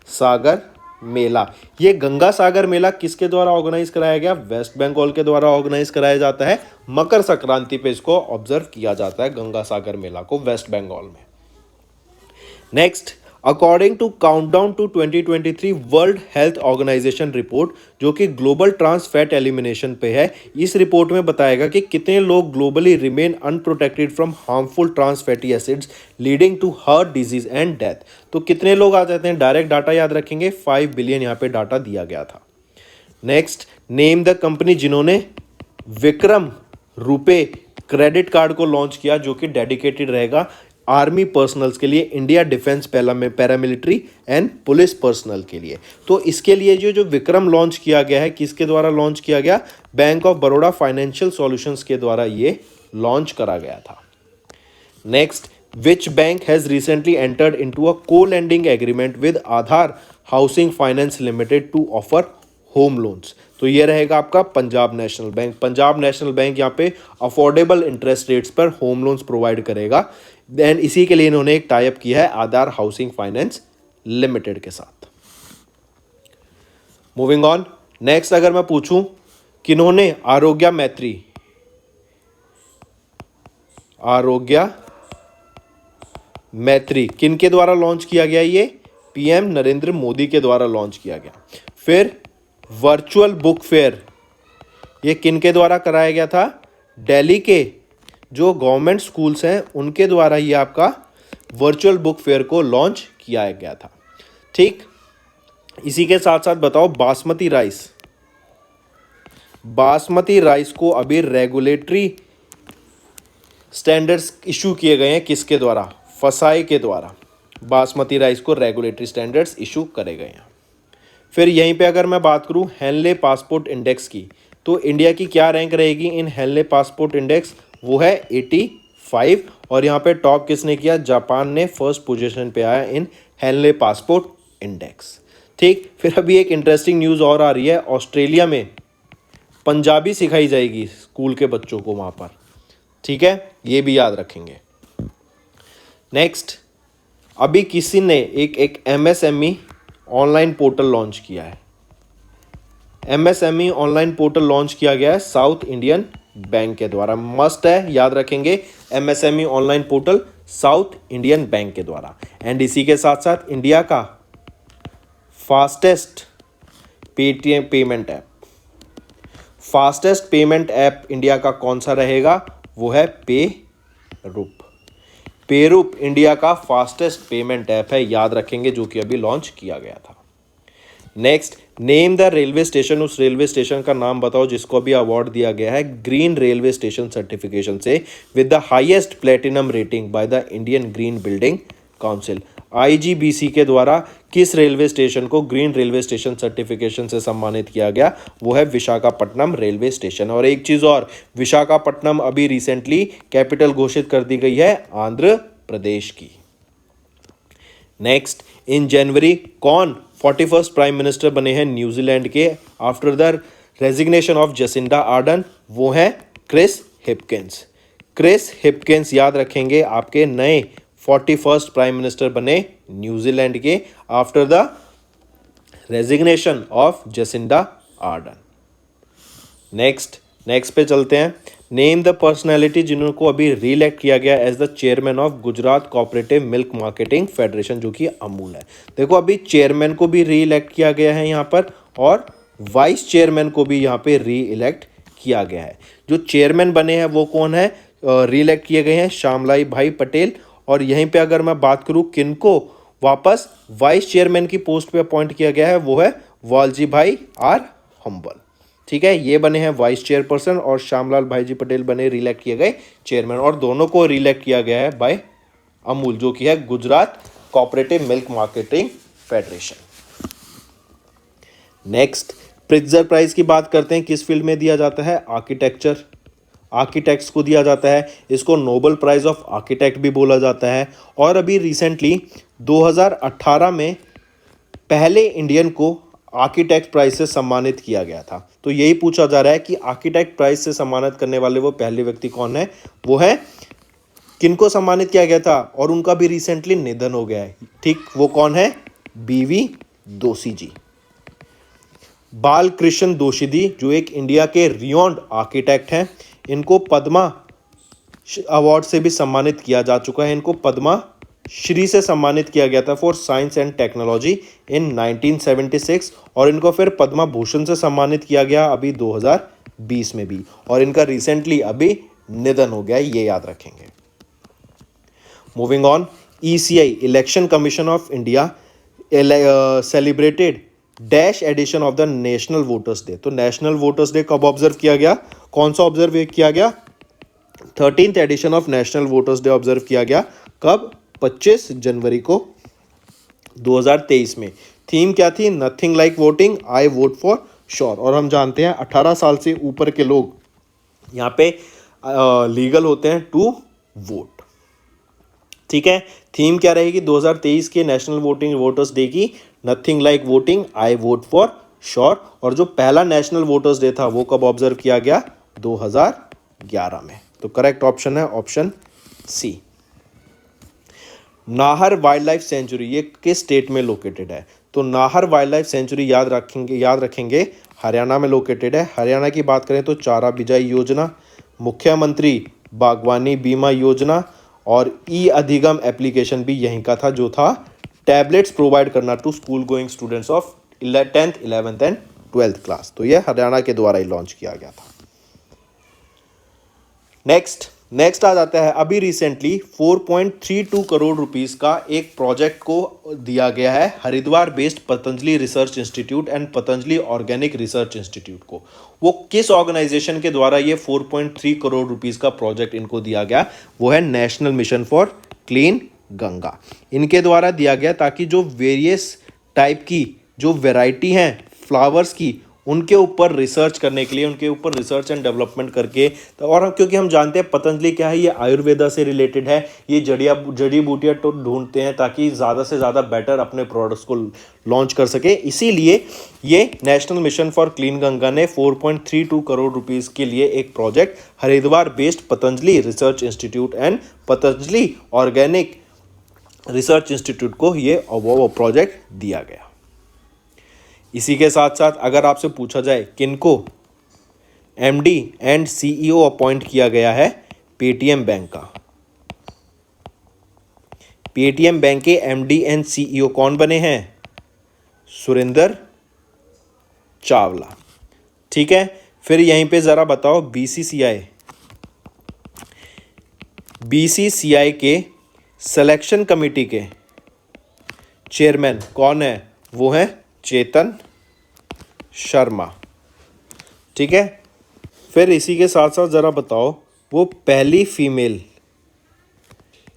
सागर मेला, ये गंगा सागर मेला किसके द्वारा ऑर्गेनाइज कराया गया? वेस्ट बंगाल के द्वारा ऑर्गेनाइज कराया जाता है। मकर संक्रांति पे इसको ऑब्जर्व किया जाता है गंगा सागर मेला को वेस्ट बंगाल में। Next, according to countdown to 2023 World Health Organization report, जो कि ग्लोबल ट्रांस फैट एलिमिनेशन पे है, इस रिपोर्ट में बताएगा कि कितने लोग globally remain unprotected from harmful trans fatty acids leading to heart disease and death. तो कितने लोग आ जाते हैं? डायरेक्ट डाटा याद रखेंगे, 5 बिलियन यहाँ पे डाटा दिया गया था। नेक्स्ट, नेम द कंपनी जिन्होंने विक्रम रुपे क्रेडिट कार्ड को लॉन्च किया, जो कि डेडिकेटेड रहेगा आर्मी पर्सनल्स के लिए, India defence paramilitary and police personal के लिए। तो इसके लिए जो विक्रम लॉन्च किया गया है, किसके द्वारा लॉन्च किया गया? Bank of Baroda financial solutions के द्वारा ये लॉन्च करा गया था। Next, which bank has recently entered into a co-lending agreement with Aadhar housing finance limited to offer home loans? तो ये रहेगा आपका Punjab National Bank. Punjab National Bank यहाँ पे अफोर्डेबल इंटरेस्ट रेट्स पर होम लोन्स प्रोवाइड करेगा। देन इसी के लिए इन्होंने एक टाई अप किया है आधार हाउसिंग फाइनेंस लिमिटेड के साथ। मूविंग ऑन, नेक्स्ट अगर मैं पूछूं किन्होंने आरोग्य मैत्री किन के द्वारा लॉन्च किया गया? ये PM नरेंद्र मोदी के द्वारा लॉन्च किया गया। फिर वर्चुअल बुक फेयर, ये किन के द्वारा कराया गया था? दिल्ली के जो गवर्नमेंट स्कूल्स हैं उनके द्वारा ये आपका वर्चुअल बुक फेयर को लॉन्च किया गया था। ठीक। इसी के साथ साथ बताओ, बासमती राइस को अभी रेगुलेटरी स्टैंडर्ड्स इशू किए गए हैं, किसके द्वारा? फसाई के द्वारा बासमती राइस को रेगुलेटरी स्टैंडर्ड्स इशू करे गए हैं। फिर यहीं पे अगर मैं बात करूं हेनले पासपोर्ट इंडेक्स की, तो इंडिया की क्या रैंक रहेगी इन हेनले पासपोर्ट इंडेक्स? वो है 85। और यहाँ पे टॉप किसने किया? जापान ने फर्स्ट पोजीशन पे आया इन हेनले पासपोर्ट इंडेक्स। ठीक। फिर अभी एक इंटरेस्टिंग न्यूज़ और आ रही है, ऑस्ट्रेलिया में पंजाबी सिखाई जाएगी स्कूल के बच्चों को वहाँ पर। ठीक है, ये भी याद रखेंगे। नेक्स्ट, अभी किसी ने एक MSME ऑनलाइन पोर्टल लॉन्च किया है। MSME ऑनलाइन पोर्टल लॉन्च किया गया है साउथ इंडियन बैंक के द्वारा। मस्ट है, याद रखेंगे, MSME online portal south Indian bank के द्वारा। एंड इसी के साथ साथ इंडिया का fastest Paytm payment app, fastest payment app India का कौन सा रहेगा? वो है पेरूप इंडिया का फास्टेस्ट पेमेंट ऐप है, याद रखेंगे, जो कि अभी लॉन्च किया गया था। Next, name the railway station, उस रेलवे स्टेशन का नाम बताओ जिसको अभी अवार्ड दिया गया है ग्रीन रेलवे स्टेशन सर्टिफिकेशन से with the highest platinum rating by the Indian green building council. IGBC के द्वारा किस रेलवे स्टेशन को ग्रीन रेलवे स्टेशन सर्टिफिकेशन से सम्मानित किया गया? वो है विशाखापट्टनम रेलवे स्टेशन। और एक चीज और, विशाखापट्टनम अभी रिसेंटली कैपिटल घोषित कर दी गई है आंध्र प्रदेश की। नेक्स्ट, इन जनवरी कौन 41st प्राइम मिनिस्टर बने हैं न्यूजीलैंड के after the resignation of Jacinda Ardern? वो है क्रिस हिपकिंस। क्रिस हिपकिंस याद रखेंगे आपके नए 41st प्राइम मिनिस्टर बने न्यूजीलैंड के after the resignation of Jacinda Ardern. Next पे चलते हैं। नेम द पर्सनैलिटी जिनको अभी री इलेक्ट किया गया as the chairman of Gujarat cooperative milk marketing federation, जो कि अमूल है। देखो अभी चेयरमैन को भी री इलेक्ट किया गया है यहाँ पर, और वाइस चेयरमैन को भी यहाँ पे री इलेक्ट किया गया है। जो चेयरमैन बने हैं वो कौन है? री इलेक्ट किए गए हैं श्यामलाई भाई पटेल। और यहीं पे अगर मैं बात करूँ किनको वापस वाइस चेयरमैन की पोस्ट पे अपॉइंट किया गया है, वो है वालजी भाई आर हम्बल। ठीक है, ये बने हैं वाइस चेयरपर्सन और श्यामलाल भाई जी पटेल बने रीइलेक्ट किए गए चेयरमैन, और दोनों को रीइलेक्ट किया गया है बाय अमूल, जो कि है Gujarat cooperative milk marketing federation. Next, Pritzker prize की बात करते हैं, किस फील्ड में दिया जाता है? आर्किटेक्चर, आर्किटेक्ट्स को दिया जाता है। इसको नोबेल प्राइज ऑफ आर्किटेक्ट भी बोला जाता है। और अभी रिसेंटली 2018 में पहले इंडियन को आर्किटेक्ट प्राइज से सम्मानित किया गया था। तो यही पूछा जा रहा है कि आर्किटेक्ट प्राइज से सम्मानित करने वाले वो पहले व्यक्ति कौन है? वो है, किनको सम्मानित किया गया था और उनका भी रिसेंटली निधन हो गया है। ठीक, वो कौन है? बीवी दोषी जी, बालकृष्ण दोषी, जो एक इंडिया के रिनोन्ड आर्किटेक्ट हैं। इनको पद्मा अवार्ड से भी सम्मानित किया जा चुका है। इनको पद्मा श्री से सम्मानित किया गया था for science and technology in 1976, और इनको फिर पद्मा भूषण से सम्मानित किया गया अभी 2020 में भी, और इनका रिसेंटली अभी निधन हो गया, ये याद रखेंगे। Moving on, ECI Election Commission of India celebrated dash edition of the National Voters Day. तो नेशनल वोटर्स डे कब ऑब्जर्व किया गया? कौन सा ऑब्जर्व किया गया? 13th edition of National Voters Day observe किया गया। कब? 25 जनवरी को 2023 में। थीम क्या थी? Nothing like voting, I vote for sure. और हम जानते हैं 18 साल से ऊपर के लोग यहाँ पे लीगल होते हैं टू वोट। ठीक है, थीम क्या रहेगी 2023 के नेशनल वोटर्स डे की? Nothing like voting, I vote for sure. और जो पहला नेशनल वोटर्स डे था वो कब ऑब्जर्व किया गया? 2011 में। तो करेक्ट ऑप्शन है option C. Nahar wildlife sanctuary ये किस स्टेट में लोकेटेड है? तो नाहर वाइल्ड लाइफ सेंचुरी याद रखेंगे हरियाणा में लोकेटेड है। हरियाणा की बात करें तो चारा बिजाई योजना, मुख्यमंत्री बागवानी बीमा योजना, और ई अधिगम एप्लीकेशन भी यहीं का था, जो था टैबलेट्स प्रोवाइड करना to school going students of 10th 11th and 12th class. तो यह हरियाणा के द्वारा ही लॉन्च किया गया था। नेक्स्ट आ जाता है, अभी रिसेंटली 4.32 करोड़ रुपीस का एक प्रोजेक्ट को दिया गया है Haridwar based Patanjali research institute and Patanjali organic research institute को। वो किस ऑर्गेनाइजेशन के द्वारा ये 4.3 करोड़ रुपीस का प्रोजेक्ट इनको दिया गया? वो है national mission for clean Ganga. इनके द्वारा दिया गया ताकि जो वेरियस टाइप की जो वैरायटी हैं फ्लावर्स की, उनके ऊपर रिसर्च करने के लिए, उनके ऊपर रिसर्च एंड डेवलपमेंट करके, तो और हम क्योंकि हम जानते हैं पतंजलि क्या है, ये आयुर्वेदा से रिलेटेड है। ये जड़ी बूटियाँ तो ढूंढते हैं ताकि ज़्यादा से ज़्यादा बेटर अपने प्रोडक्ट्स को लॉन्च कर सके। इसीलिए ये national mission for clean Ganga ने 4.32 करोड़ रुपीज़ के लिए एक project Haridwar based Patanjali research institute and Patanjali organic research institute को ये वो प्रोजेक्ट दिया गया। इसी के साथ साथ अगर आपसे पूछा जाए किनको एमडी एंड सीईओ अपॉइंट किया गया है पेटीएम बैंक का, पेटीएम बैंक के एमडी एंड सीईओ कौन बने हैं? सुरेंद्र चावला। ठीक है, फिर यहीं पे जरा बताओ बीसीसीआई के सिलेक्शन कमेटी के चेयरमैन कौन है? वो है चेतन शर्मा। ठीक है, फिर इसी के साथ साथ ज़रा बताओ वो पहली फीमेल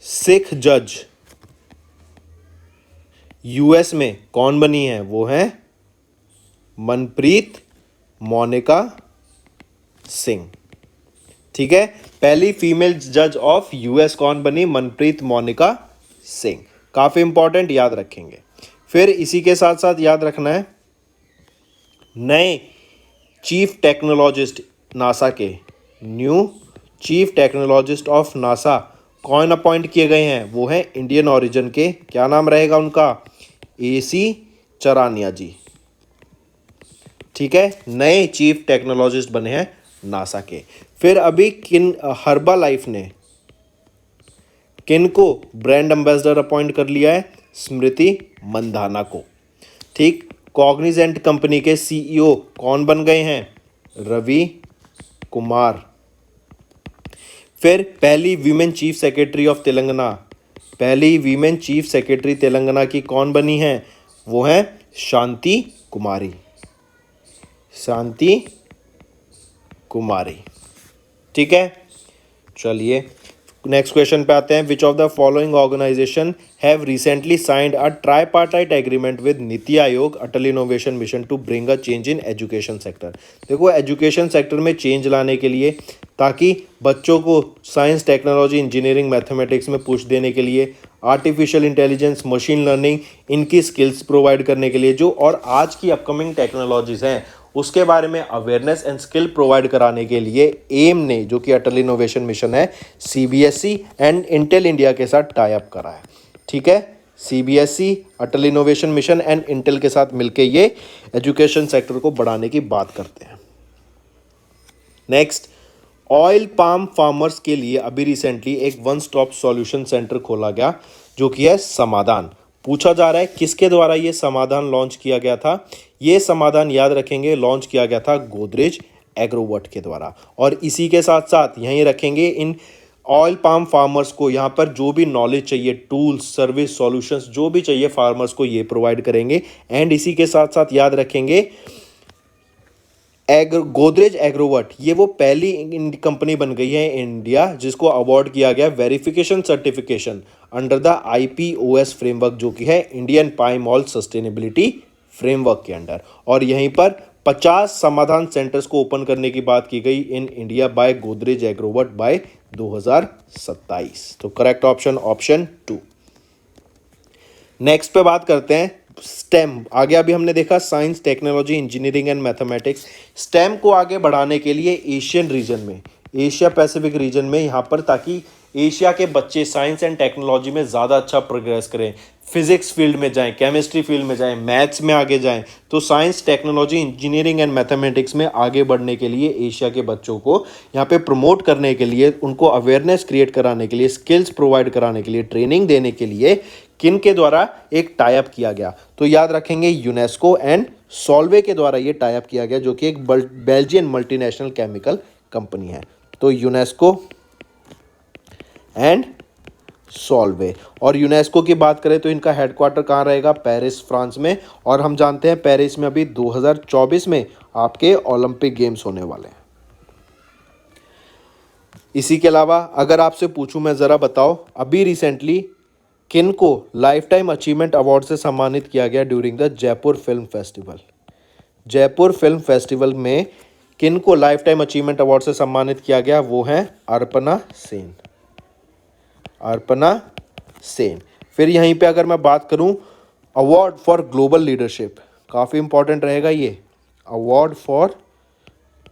सिख जज यूएस में कौन बनी है? वो है मनप्रीत मोनिका सिंह। ठीक है, पहली फीमेल जज ऑफ यूएस कौन बनी? मनप्रीत मोनिका सिंह। काफी इंपॉर्टेंट, याद रखेंगे। फिर इसी के साथ साथ याद रखना है, नए चीफ टेक्नोलॉजिस्ट नासा के, new chief technologist of NASA कौन अपॉइंट किए गए हैं? वो हैं इंडियन ओरिजिन के, क्या नाम रहेगा उनका? AC चरानिया जी। ठीक है, नए चीफ टेक्नोलॉजिस्ट बने हैं नासा के। फिर अभी हर्बा लाइफ ने किन को ब्रांड एम्बेसडर अपॉइंट कर लिया है? स्मृति मंधाना को। ठीक, कॉग्निजेंट कंपनी के CEO कौन बन गए हैं? रवि कुमार। फिर पहली women chief secretary of Telangana, पहली वीमेन चीफ सेक्रेटरी तेलंगाना की कौन बनी है? वो है शांति कुमारी, शांति कुमारी। ठीक है, चलिए नेक्स्ट क्वेश्चन पे आते हैं। Which of the following organization have recently signed a tripartite agreement with NITI Aayog Atal innovation mission to bring a change in education sector. देखो, एजुकेशन सेक्टर में चेंज लाने के लिए, ताकि बच्चों को साइंस, टेक्नोलॉजी, इंजीनियरिंग, मैथमेटिक्स में पुश देने के लिए, आर्टिफिशियल इंटेलिजेंस, मशीन लर्निंग, इनकी स्किल्स प्रोवाइड करने के लिए, जो और आज की अपकमिंग टेक्नोलॉजीज हैं उसके बारे में अवेयरनेस एंड स्किल प्रोवाइड कराने के लिए एम ने, जो कि अटल इनोवेशन मिशन है, CBSE एंड इंटेल इंडिया के साथ टाई अप करा है। ठीक है, CBSE, Atal innovation mission and Intel के साथ मिलकर ये एजुकेशन सेक्टर को बढ़ाने की बात करते हैं। नेक्स्ट, ऑयल पाम फार्मर्स के लिए अभी रिसेंटली एक वन स्टॉप सॉल्यूशन सेंटर खोला गया, जो कि है समाधान। पूछा जा रहा है किसके द्वारा ये समाधान लॉन्च किया गया था? ये समाधान याद रखेंगे लॉन्च किया गया था गोदरेज एग्रोवर्ट के द्वारा। और इसी के साथ साथ यहीं रखेंगे, इन ऑयल पाम फार्मर्स को यहाँ पर जो भी नॉलेज चाहिए, टूल्स, सर्विस, सॉल्यूशंस जो भी चाहिए फार्मर्स को, ये प्रोवाइड करेंगे। एंड इसी के साथ साथ याद रखेंगे गोदरेज एग्रोवर्ट, ये वो पहली कंपनी बन गई है इंडिया जिसको अवार्ड किया गया verification certification under the IPOS framework, जो कि है Indian palm oil sustainability framework के अंडर। और यहीं पर 50 समाधान सेंटर्स को ओपन करने की बात की गई in India by Godrej agrovet by 2027। तो करेक्ट ऑप्शन ऑप्शन 2। नेक्स्ट पे बात करते हैं स्टेम। आगे अभी हमने देखा science, technology, engineering and mathematics. Stem को आगे बढ़ाने के लिए एशियन रीजन में, एशिया पैसिफिक रीजन में, यहाँ पर ताकि एशिया के बच्चे साइंस एंड टेक्नोलॉजी में ज़्यादा अच्छा प्रोग्रेस करें, फिजिक्स फील्ड में जाएं, केमिस्ट्री फील्ड में जाएं, मैथ्स में आगे जाएं, तो science, technology, engineering and mathematics में आगे बढ़ने के लिए एशिया के बच्चों को यहाँ पे प्रमोट करने के लिए, उनको अवेयरनेस क्रिएट कराने के लिए, स्किल्स प्रोवाइड कराने के लिए, ट्रेनिंग देने के लिए किन के द्वारा एक टाई अप किया गया? तो याद रखेंगे यूनेस्को एंड सॉल्वे के द्वारा ये टाई अप किया गया, जो कि एक बेल्जियन मल्टीनेशनल केमिकल कंपनी है। तो यूनेस्को एंड सॉल्वे। और यूनेस्को की बात करें तो इनका हेडक्वार्टर कहाँ रहेगा? पेरिस, फ्रांस में। और हम जानते हैं पेरिस में अभी 2024 में आपके ओलंपिक गेम्स होने वाले हैं। इसी के अलावा अगर आपसे पूछूं मैं, ज़रा बताओ अभी रिसेंटली किन को लाइफ टाइम अचीवमेंट अवार्ड से सम्मानित किया गया during the Jaipur film festival? Jaipur film festival में किन को लाइफ टाइम अचीवमेंट अवार्ड से सम्मानित किया गया? वो हैं अर्पणा सेन, अर्पणा सेन। फिर यहीं पे अगर मैं बात करूं अवार्ड फॉर ग्लोबल लीडरशिप, काफ़ी इंपॉर्टेंट रहेगा ये। अवार्ड फॉर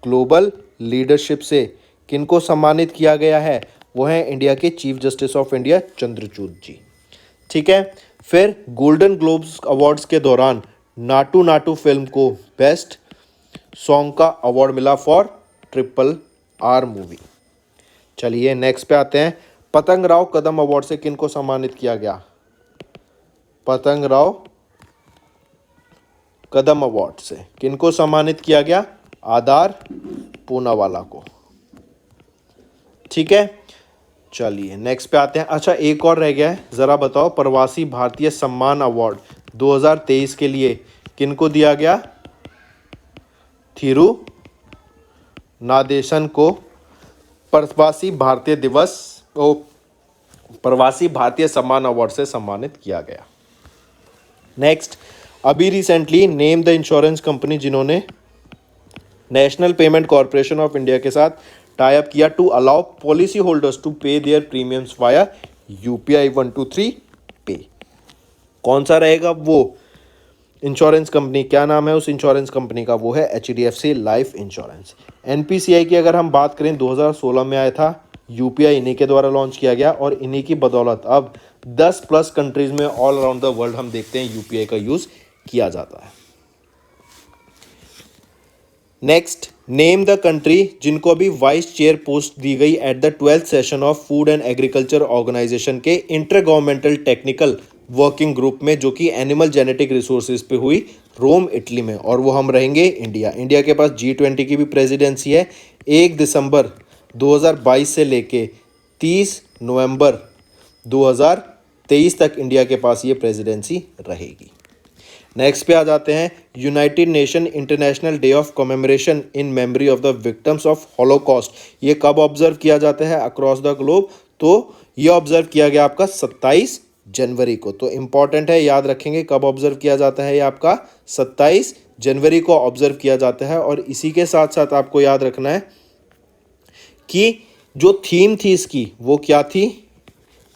ग्लोबल लीडरशिप से किनको सम्मानित किया गया है? वो हैं इंडिया के chief justice of India Chandrachud ji. ठीक है, फिर गोल्डन ग्लोब्स अवार्ड्स के दौरान नाटू नाटू फिल्म को बेस्ट सॉन्ग का अवार्ड मिला फॉर RRR मूवी। चलिए नेक्स्ट पे आते हैं, पतंग राव कदम अवार्ड से किनको सम्मानित किया गया? पतंग राव कदम अवार्ड से किनको सम्मानित किया गया? आधार पूनावाला को। ठीक है, चलिए नेक्स्ट पे आते हैं। अच्छा, एक और रह गया है, ज़रा बताओ प्रवासी भारतीय सम्मान अवार्ड 2023 के लिए किनको दिया गया? थिरू नादेशन को प्रवासी भारतीय दिवस प्रवासी भारतीय सम्मान अवार्ड से सम्मानित किया गया। नेक्स्ट, अभी recently name the insurance company जिन्होंने National Payment Corporation of India के साथ टाई अप किया to allow policy holders to pay their premiums via UPI 123 pay. कौन सा रहेगा वो इंश्योरेंस कंपनी, क्या नाम है उस इंश्योरेंस कंपनी का? वो है एचडीएफसी लाइफ इंश्योरेंस। एनपीसीआई की अगर हम बात करें 2016 में आया था, यूपीआई इन्हीं के द्वारा लॉन्च किया गया और इन्हीं की बदौलत अब 10 प्लस कंट्रीज में ऑल अराउंड द वर्ल्ड हम देखते हैं यूपीआई का यूज किया जाता है। नेक्स्ट, नेम द कंट्री जिनको अभी वाइस चेयर पोस्ट दी गई at the 12th session of food and agriculture organization के inter governmental technical working group में, जो कि एनिमल जेनेटिक रिसोर्सेज पे हुई रोम इटली में, और वो हम रहेंगे इंडिया। इंडिया के पास G20 की भी प्रेसिडेंसी है। 1 दिसंबर 2022 से लेके 30 नवंबर 2023 तक इंडिया के पास ये प्रेसिडेंसी रहेगी। नेक्स्ट पे आ जाते हैं, United nation international day of commemoration in memory of the victims of Holocaust. ये कब ऑब्जर्व किया जाता है अक्रॉस द ग्लोब? तो ये ऑब्जर्व किया गया आपका 27 जनवरी को। तो इंपॉर्टेंट है, याद रखेंगे कब ऑब्जर्व किया जाता है। ये आपका 27 जनवरी को ऑब्जर्व किया जाता है। और इसी के साथ साथ आपको याद रखना है कि जो थीम थी इसकी वो क्या थी?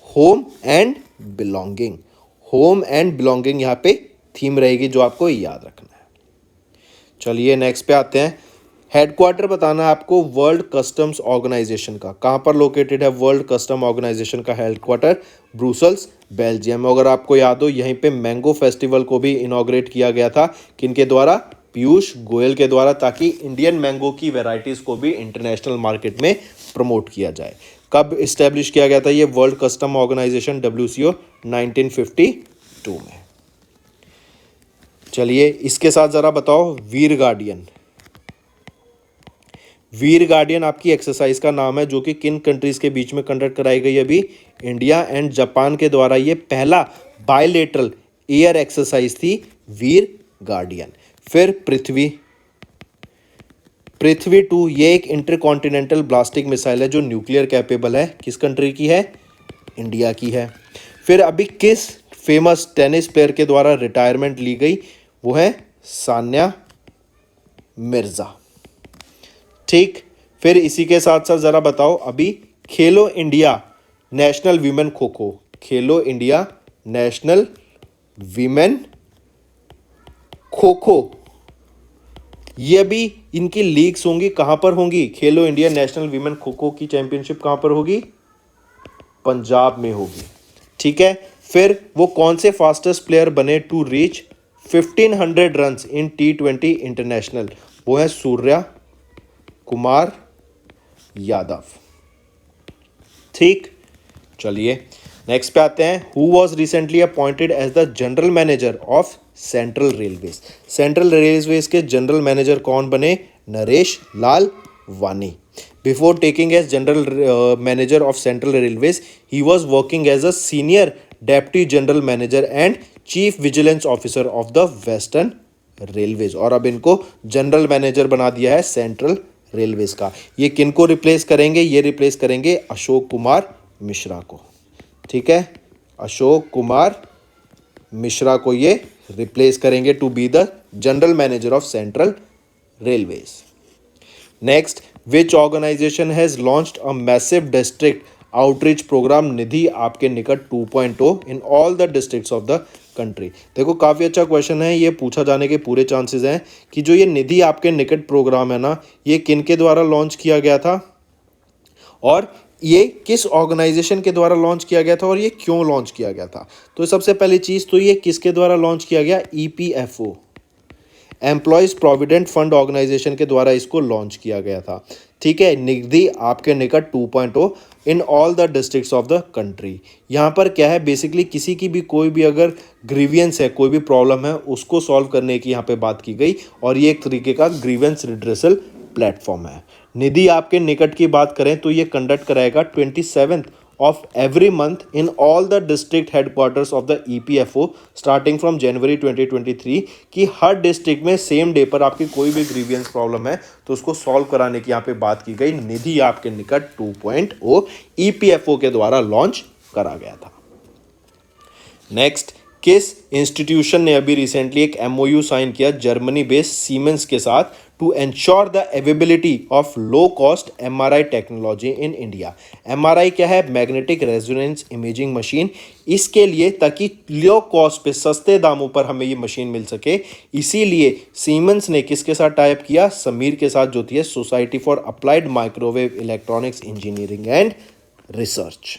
Home and belonging. Home and belonging यहाँ पे थीम रहेगी जो आपको याद रखना है। चलिए नेक्स्ट पे आते हैं। हेडक्वार्टर बताना है आपको वर्ल्ड कस्टम्स ऑर्गेनाइजेशन का। कहाँ पर लोकेटेड है वर्ल्ड कस्टम ऑर्गेनाइजेशन का हेडक्वार्टर? Brussels, Belgium. अगर आपको याद हो, यहीं पे मैंगो फेस्टिवल को भी इनॉग्रेट किया गया था। किनके द्वारा? पीयूष गोयल के द्वारा, ताकि इंडियन मैंगो की वेराइटीज़ को भी इंटरनेशनल मार्केट में प्रमोट किया जाए। कब इस्टेब्लिश किया गया था ये वर्ल्ड कस्टम ऑर्गेनाइजेशन? WCO 1952 में। चलिए इसके साथ ज़रा बताओ, वीर गार्डियन। वीर गार्डियन आपकी एक्सरसाइज का नाम है, जो कि किन कंट्रीज के बीच में कंडक्ट कराई गई अभी? इंडिया एंड जापान के द्वारा। ये पहला बायलेटरल एयर एक्सरसाइज थी वीर गार्डियन। फिर पृथ्वी 2, ये एक इंटरकॉन्टिनेंटल ब्लास्टिक मिसाइल है जो न्यूक्लियर कैपेबल है। किस कंट्री की है? इंडिया की है। फिर अभी किस फेमस टेनिस प्लेयर के द्वारा रिटायरमेंट ली गई? वो है सानिया मिर्जा। ठीक, फिर इसी के साथ साथ ज़रा बताओ, अभी खेलो India national women kho kho, खेलो India national women kho kho, ये भी इनकी लीग्स होंगी। कहाँ पर होंगी? खेलो India national women kho kho की चैंपियनशिप कहाँ पर होगी? पंजाब में होगी। ठीक है, फिर वो कौन से फास्टेस्ट प्लेयर बने to reach 1500 runs in T20 international? वो है सूर्या कुमार यादव। ठीक, चलिए नेक्स्ट पे आते हैं। Who was recently appointed as the general manager of central railways? Central railways के जनरल मैनेजर कौन बने? Naresh Lal Wani. Before taking as general manager of central railways, he was working as a senior deputy general manager and chief vigilance officer of the western railways. और अब इनको general manager बना दिया है central railways का। ये किनको रिप्लेस करेंगे? ये रिप्लेस करेंगे अशोक कुमार मिश्रा को। ठीक है, अशोक कुमार मिश्रा को ये रिप्लेस करेंगे to be the general manager of central railways. Next, which organization has launched a massive district outreach program Nidhi आपके निकट 2.0 in all the districts of the country? देखो काफ़ी अच्छा क्वेश्चन है, ये पूछा जाने के पूरे चांसेस हैं कि जो ये निधि आपके निकट प्रोग्राम है ना, ये किन के द्वारा लॉन्च किया गया था और ये किस ऑर्गेनाइजेशन के द्वारा लॉन्च किया गया था और ये क्यों लॉन्च किया गया था? तो सबसे पहली चीज़ तो ये किसके द्वारा लॉन्च किया गया? EPFO, employees provident fund organisation के द्वारा इसको लॉन्च किया गया था। ठीक है, निधि आपके निकट 2.0 in all the districts of the country. यहाँ पर क्या है, बेसिकली किसी की भी कोई भी अगर ग्रीवियंस है, कोई भी प्रॉब्लम है, उसको सॉल्व करने की यहाँ पे बात की गई और ये एक तरीके का ग्रीवेंस रिड्रेसल प्लेटफॉर्म है। निधि आपके निकट की बात करें तो ये कंडक्ट कराएगा 27th of every month in all the district headquarters of the EPFO starting from January 2023 कि हर डिस्ट्रिक्ट में सेम डे पर आपकी कोई भी ग्रीवियंस प्रॉब्लम है तो उसको सॉल्व कराने की यहाँ पे बात की गई। निधि आपके निकट 2.0 EPFO के द्वारा लॉन्च करा गया था। नेक्स्ट, किस इंस्टीट्यूशन ने अभी रिसेंटली एक एमओयू साइन किया जर्मनी बेस्ड सीमेंस के साथ to ensure the availability of low cost MRI technology in India. MRI क्या है? Magnetic resonance imaging machine. इसके लिए ताकि लो कॉस्ट पे सस्ते दामों पर हमें ये मशीन मिल सके, इसीलिए सीमेंस ने किसके साथ टाइप किया? समीर के साथ, जो थी society for applied microwave electronics engineering and research.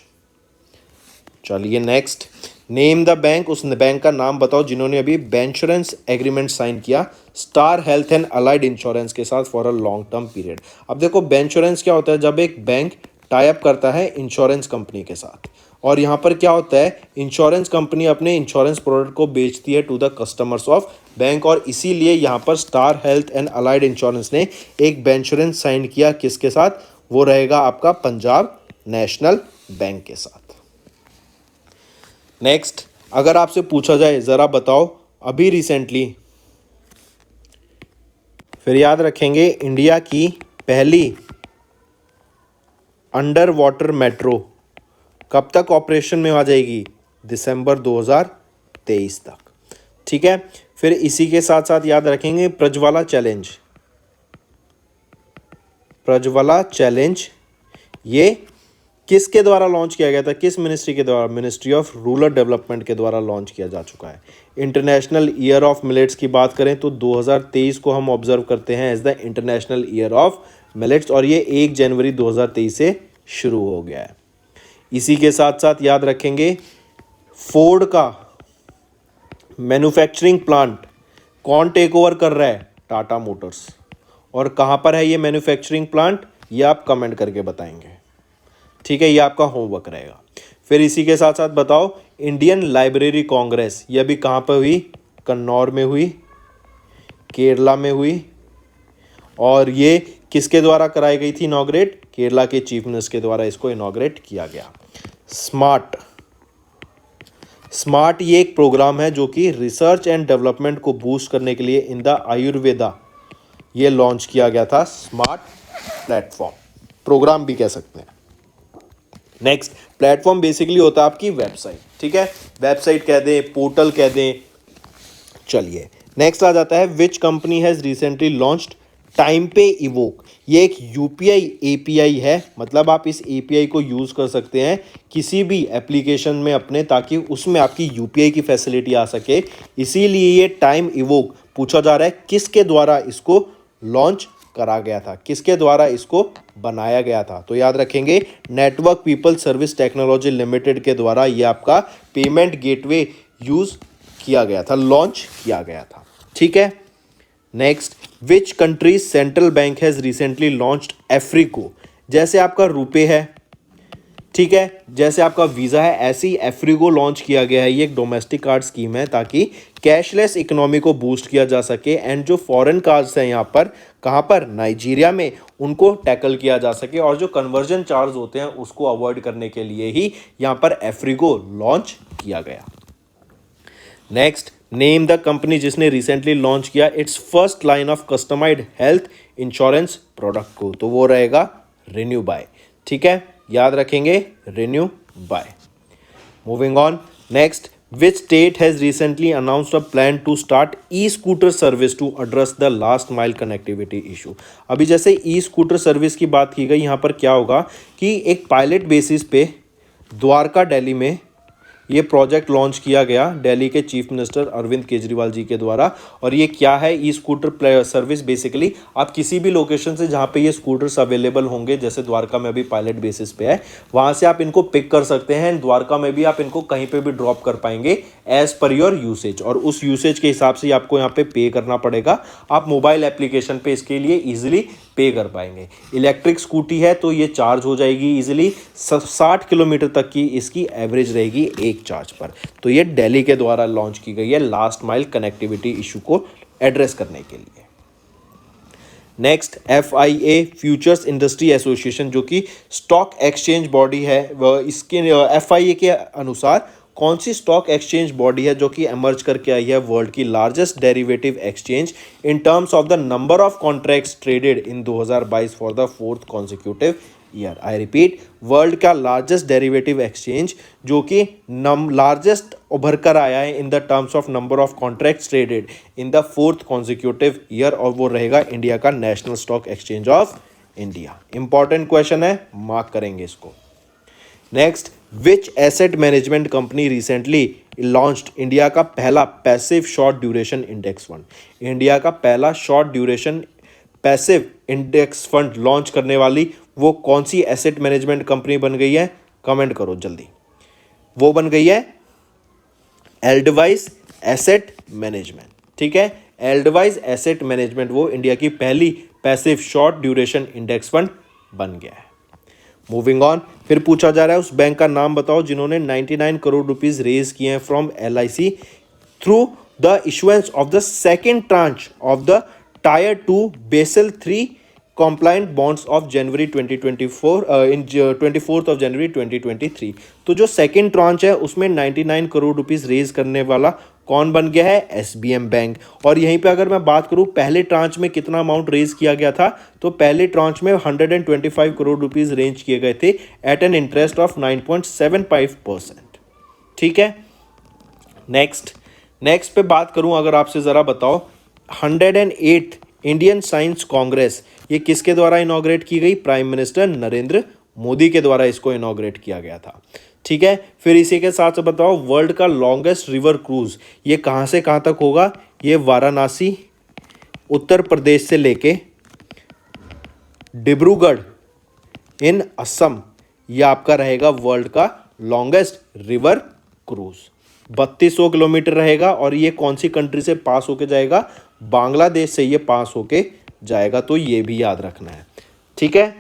चलिए नेक्स्ट, नेम द बैंक। उस बैंक का नाम बताओ जिन्होंने अभी बेंश्योरेंस एग्रीमेंट साइन किया star health and allied insurance के साथ for a long term period. अब देखो बेंश्योरेंस क्या होता है? जब एक बैंक टाई अप करता है इंश्योरेंस कंपनी के साथ, और यहाँ पर क्या होता है? इंश्योरेंस कंपनी अपने इंश्योरेंस प्रोडक्ट को बेचती है to the customers of bank, और इसीलिए यहाँ पर star health and allied insurance ने एक बेंश्योरेंस साइन किया किसके साथ? वो रहेगा आपका पंजाब नेशनल बैंक के साथ। नेक्स्ट, अगर आपसे पूछा जाए ज़रा बताओ अभी रिसेंटली, फिर याद रखेंगे इंडिया की पहली अंडर वाटर मेट्रो कब तक ऑपरेशन में आ जाएगी? दिसंबर 2023 तक। ठीक है, फिर इसी के साथ साथ याद रखेंगे प्रज्वाला चैलेंज। प्रज्वाला चैलेंज ये किसके द्वारा लॉन्च किया गया था? किस मिनिस्ट्री के द्वारा? मिनिस्ट्री ऑफ रूरल डेवलपमेंट के द्वारा लॉन्च किया जा चुका है। इंटरनेशनल ईयर ऑफ मिलेट्स की बात करें तो 2023 को हम ऑब्जर्व करते हैं as the international year of millets, और ये 1 जनवरी 2023 से शुरू हो गया है। इसी के साथ साथ याद रखेंगे फोर्ड का मैन्युफैक्चरिंग प्लांट कौन टेक ओवर कर रहा है? टाटा मोटर्स। और कहाँ पर है ये मैन्युफैक्चरिंग प्लांट? ये आप कमेंट करके बताएंगे। ठीक है, ये आपका होमवर्क रहेगा। फिर इसी के साथ साथ बताओ इंडियन लाइब्रेरी कांग्रेस, ये अभी कहाँ पर हुई? कन्नौर में हुई, केरला में हुई, और ये किसके द्वारा कराई गई थी इनॉग्रेट? केरला के चीफ मिनिस्टर के द्वारा इसको इनॉग्रेट किया गया। स्मार्ट ये एक प्रोग्राम है जो कि रिसर्च एंड डेवलपमेंट को बूस्ट करने के लिए इन द आयुर्वेदा ये लॉन्च किया गया था। स्मार्ट प्लेटफॉर्म प्रोग्राम भी कह सकते हैं। नेक्स्ट, प्लेटफॉर्म बेसिकली होता है आपकी वेबसाइट। ठीक है, वेबसाइट कह दें, पोर्टल कह दें। चलिए नेक्स्ट आ जाता है which company has recently launched time पे इवोक। ये एक यूपीआई एपीआई है, मतलब आप इस एपीआई को यूज़ कर सकते हैं किसी भी एप्लीकेशन में अपने, ताकि उसमें आपकी यूपीआई की फैसिलिटी आ सके। इसीलिए ये टाइम इवोक पूछा जा रहा है किसके द्वारा इसको लॉन्च करा गया था, किसके द्वारा इसको बनाया गया था? तो याद रखेंगे network people service technology limited के द्वारा ये आपका पेमेंट गेटवे यूज़ किया गया था, लॉन्च किया गया था। ठीक है, next, which countries central bank has recently launched AfriGo. जैसे आपका रुपे है, ठीक है, जैसे आपका वीज़ा है, ऐसी एफ्रीको लॉन्च किया गया है। ये एक डोमेस्टिक कार्ड स्कीम है ताकि कैशलेस इकोनॉमी को बूस्ट किया जा सके, एंड जो फॉरेन कार्ड्स हैं यहाँ पर, कहाँ पर? नाइजीरिया में, उनको टैकल किया जा सके, और जो कन्वर्जन चार्ज होते हैं उसको अवॉइड करने के लिए ही यहाँ पर एफ्रीको लॉन्च किया गया। नेक्स्ट, नेम द कंपनी जिसने रिसेंटली लॉन्च किया its first line of customised health insurance product को, तो वो रहेगा रिन्यू बाय। ठीक है, याद रखेंगे renew buy. Moving on, next, which state has recently announced a plan to start e scooter service to address the last mile connectivity issue. अभी जैसे ई स्कूटर सर्विस की बात की गई, यहाँ पर क्या होगा कि एक पायलट बेसिस पे द्वारका दिल्ली में ये प्रोजेक्ट लॉन्च किया गया दिल्ली के चीफ मिनिस्टर अरविंद केजरीवाल जी के द्वारा। और ये क्या है? ई स्कूटर सर्विस बेसिकली आप किसी भी लोकेशन से जहाँ पे ये स्कूटर्स अवेलेबल होंगे, जैसे द्वारका में अभी पायलट बेसिस पे है, वहाँ से आप इनको पिक कर सकते हैं। द्वारका में भी आप इनको कहीं पे भी ड्रॉप कर पाएंगे एज पर योर यूसेज, और उस यूसेज के हिसाब से आपको यहाँ पे करना पड़ेगा। आप मोबाइल एप्लीकेशन पे इसके लिए ईजिली पे कर पाएंगे। इलेक्ट्रिक स्कूटी है तो ये चार्ज हो जाएगी इजीली, 60 किलोमीटर तक की इसकी एवरेज रहेगी एक चार्ज पर। तो ये दिल्ली के द्वारा लॉन्च की गई है लास्ट माइल कनेक्टिविटी इशू को एड्रेस करने के लिए। Next, FIA futures industry association जो कि स्टॉक एक्सचेंज बॉडी है, वह इसके FIA के अनुसार कौन सी स्टॉक एक्सचेंज बॉडी है जो कि एमर्ज करके आई है वर्ल्ड की largest derivative exchange in terms of the number of contracts traded in 2022 for the 4th consecutive year. I repeat, world का लार्जेस्ट डेरिवेटिव एक्सचेंज जो कि लार्जेस्ट उभर कर आया है in the terms of number of contracts traded in the 4th consecutive year, और वो रहेगा इंडिया का national stock exchange of India. Important question है, मार्क करेंगे इसको। नेक्स्ट, विच asset management company recently launched India का पहला passive short duration index fund? India का पहला short duration passive index fund launch करने वाली वो कौन सी एसेट मैनेजमेंट कंपनी बन गई है? कमेंट करो जल्दी। वो बन गई है एल्डवाइस एसेट मैनेजमेंट। ठीक है, एल्डवाइस एसेट मैनेजमेंट वो इंडिया की पहली passive short duration index fund बन गया है। मूविंग ऑन, फिर पूछा जा रहा है उस बैंक का नाम बताओ जिन्होंने 99 करोड़ रुपीस रेज किए हैं from LIC through the issuance of the second tranche of the tier 2 basel 3 compliant bonds of January 2024 in 24th of January 2023। तो जो सेकेंड ट्रांच है उसमें 99 करोड़ रुपीस रेज करने वाला कौन बन गया है? SBM bank. और यहीं पे अगर मैं बात करूं पहले ट्रांच में कितना अमाउंट रेज किया गया था, तो पहले ट्रांच में 125 करोड़ रुपीस रेंज किए गए थे एट एन इंटरेस्ट ऑफ 9.75%। ठीक है, नेक्स्ट पे बात करूं अगर आपसे ज़रा बताओ 108th इंडियन साइंस कांग्रेस ये किसके द्वारा इनॉग्रेट की गई? प्राइम मिनिस्टर नरेंद्र मोदी के द्वारा इसको इनॉग्रेट किया गया था। ठीक है, फिर इसी के साथ बताओ वर्ल्ड का लॉन्गेस्ट रिवर क्रूज ये कहाँ से कहाँ तक होगा? ये वाराणसी उत्तर प्रदेश से लेके डिब्रूगढ़ इन असम, ये आपका रहेगा वर्ल्ड का लॉन्गेस्ट रिवर क्रूज। 3200 किलोमीटर रहेगा और ये कौन सी कंट्री से पास होके जाएगा? बांग्लादेश से ये पास होके जाएगा, तो ये भी याद रखना है। ठीक है,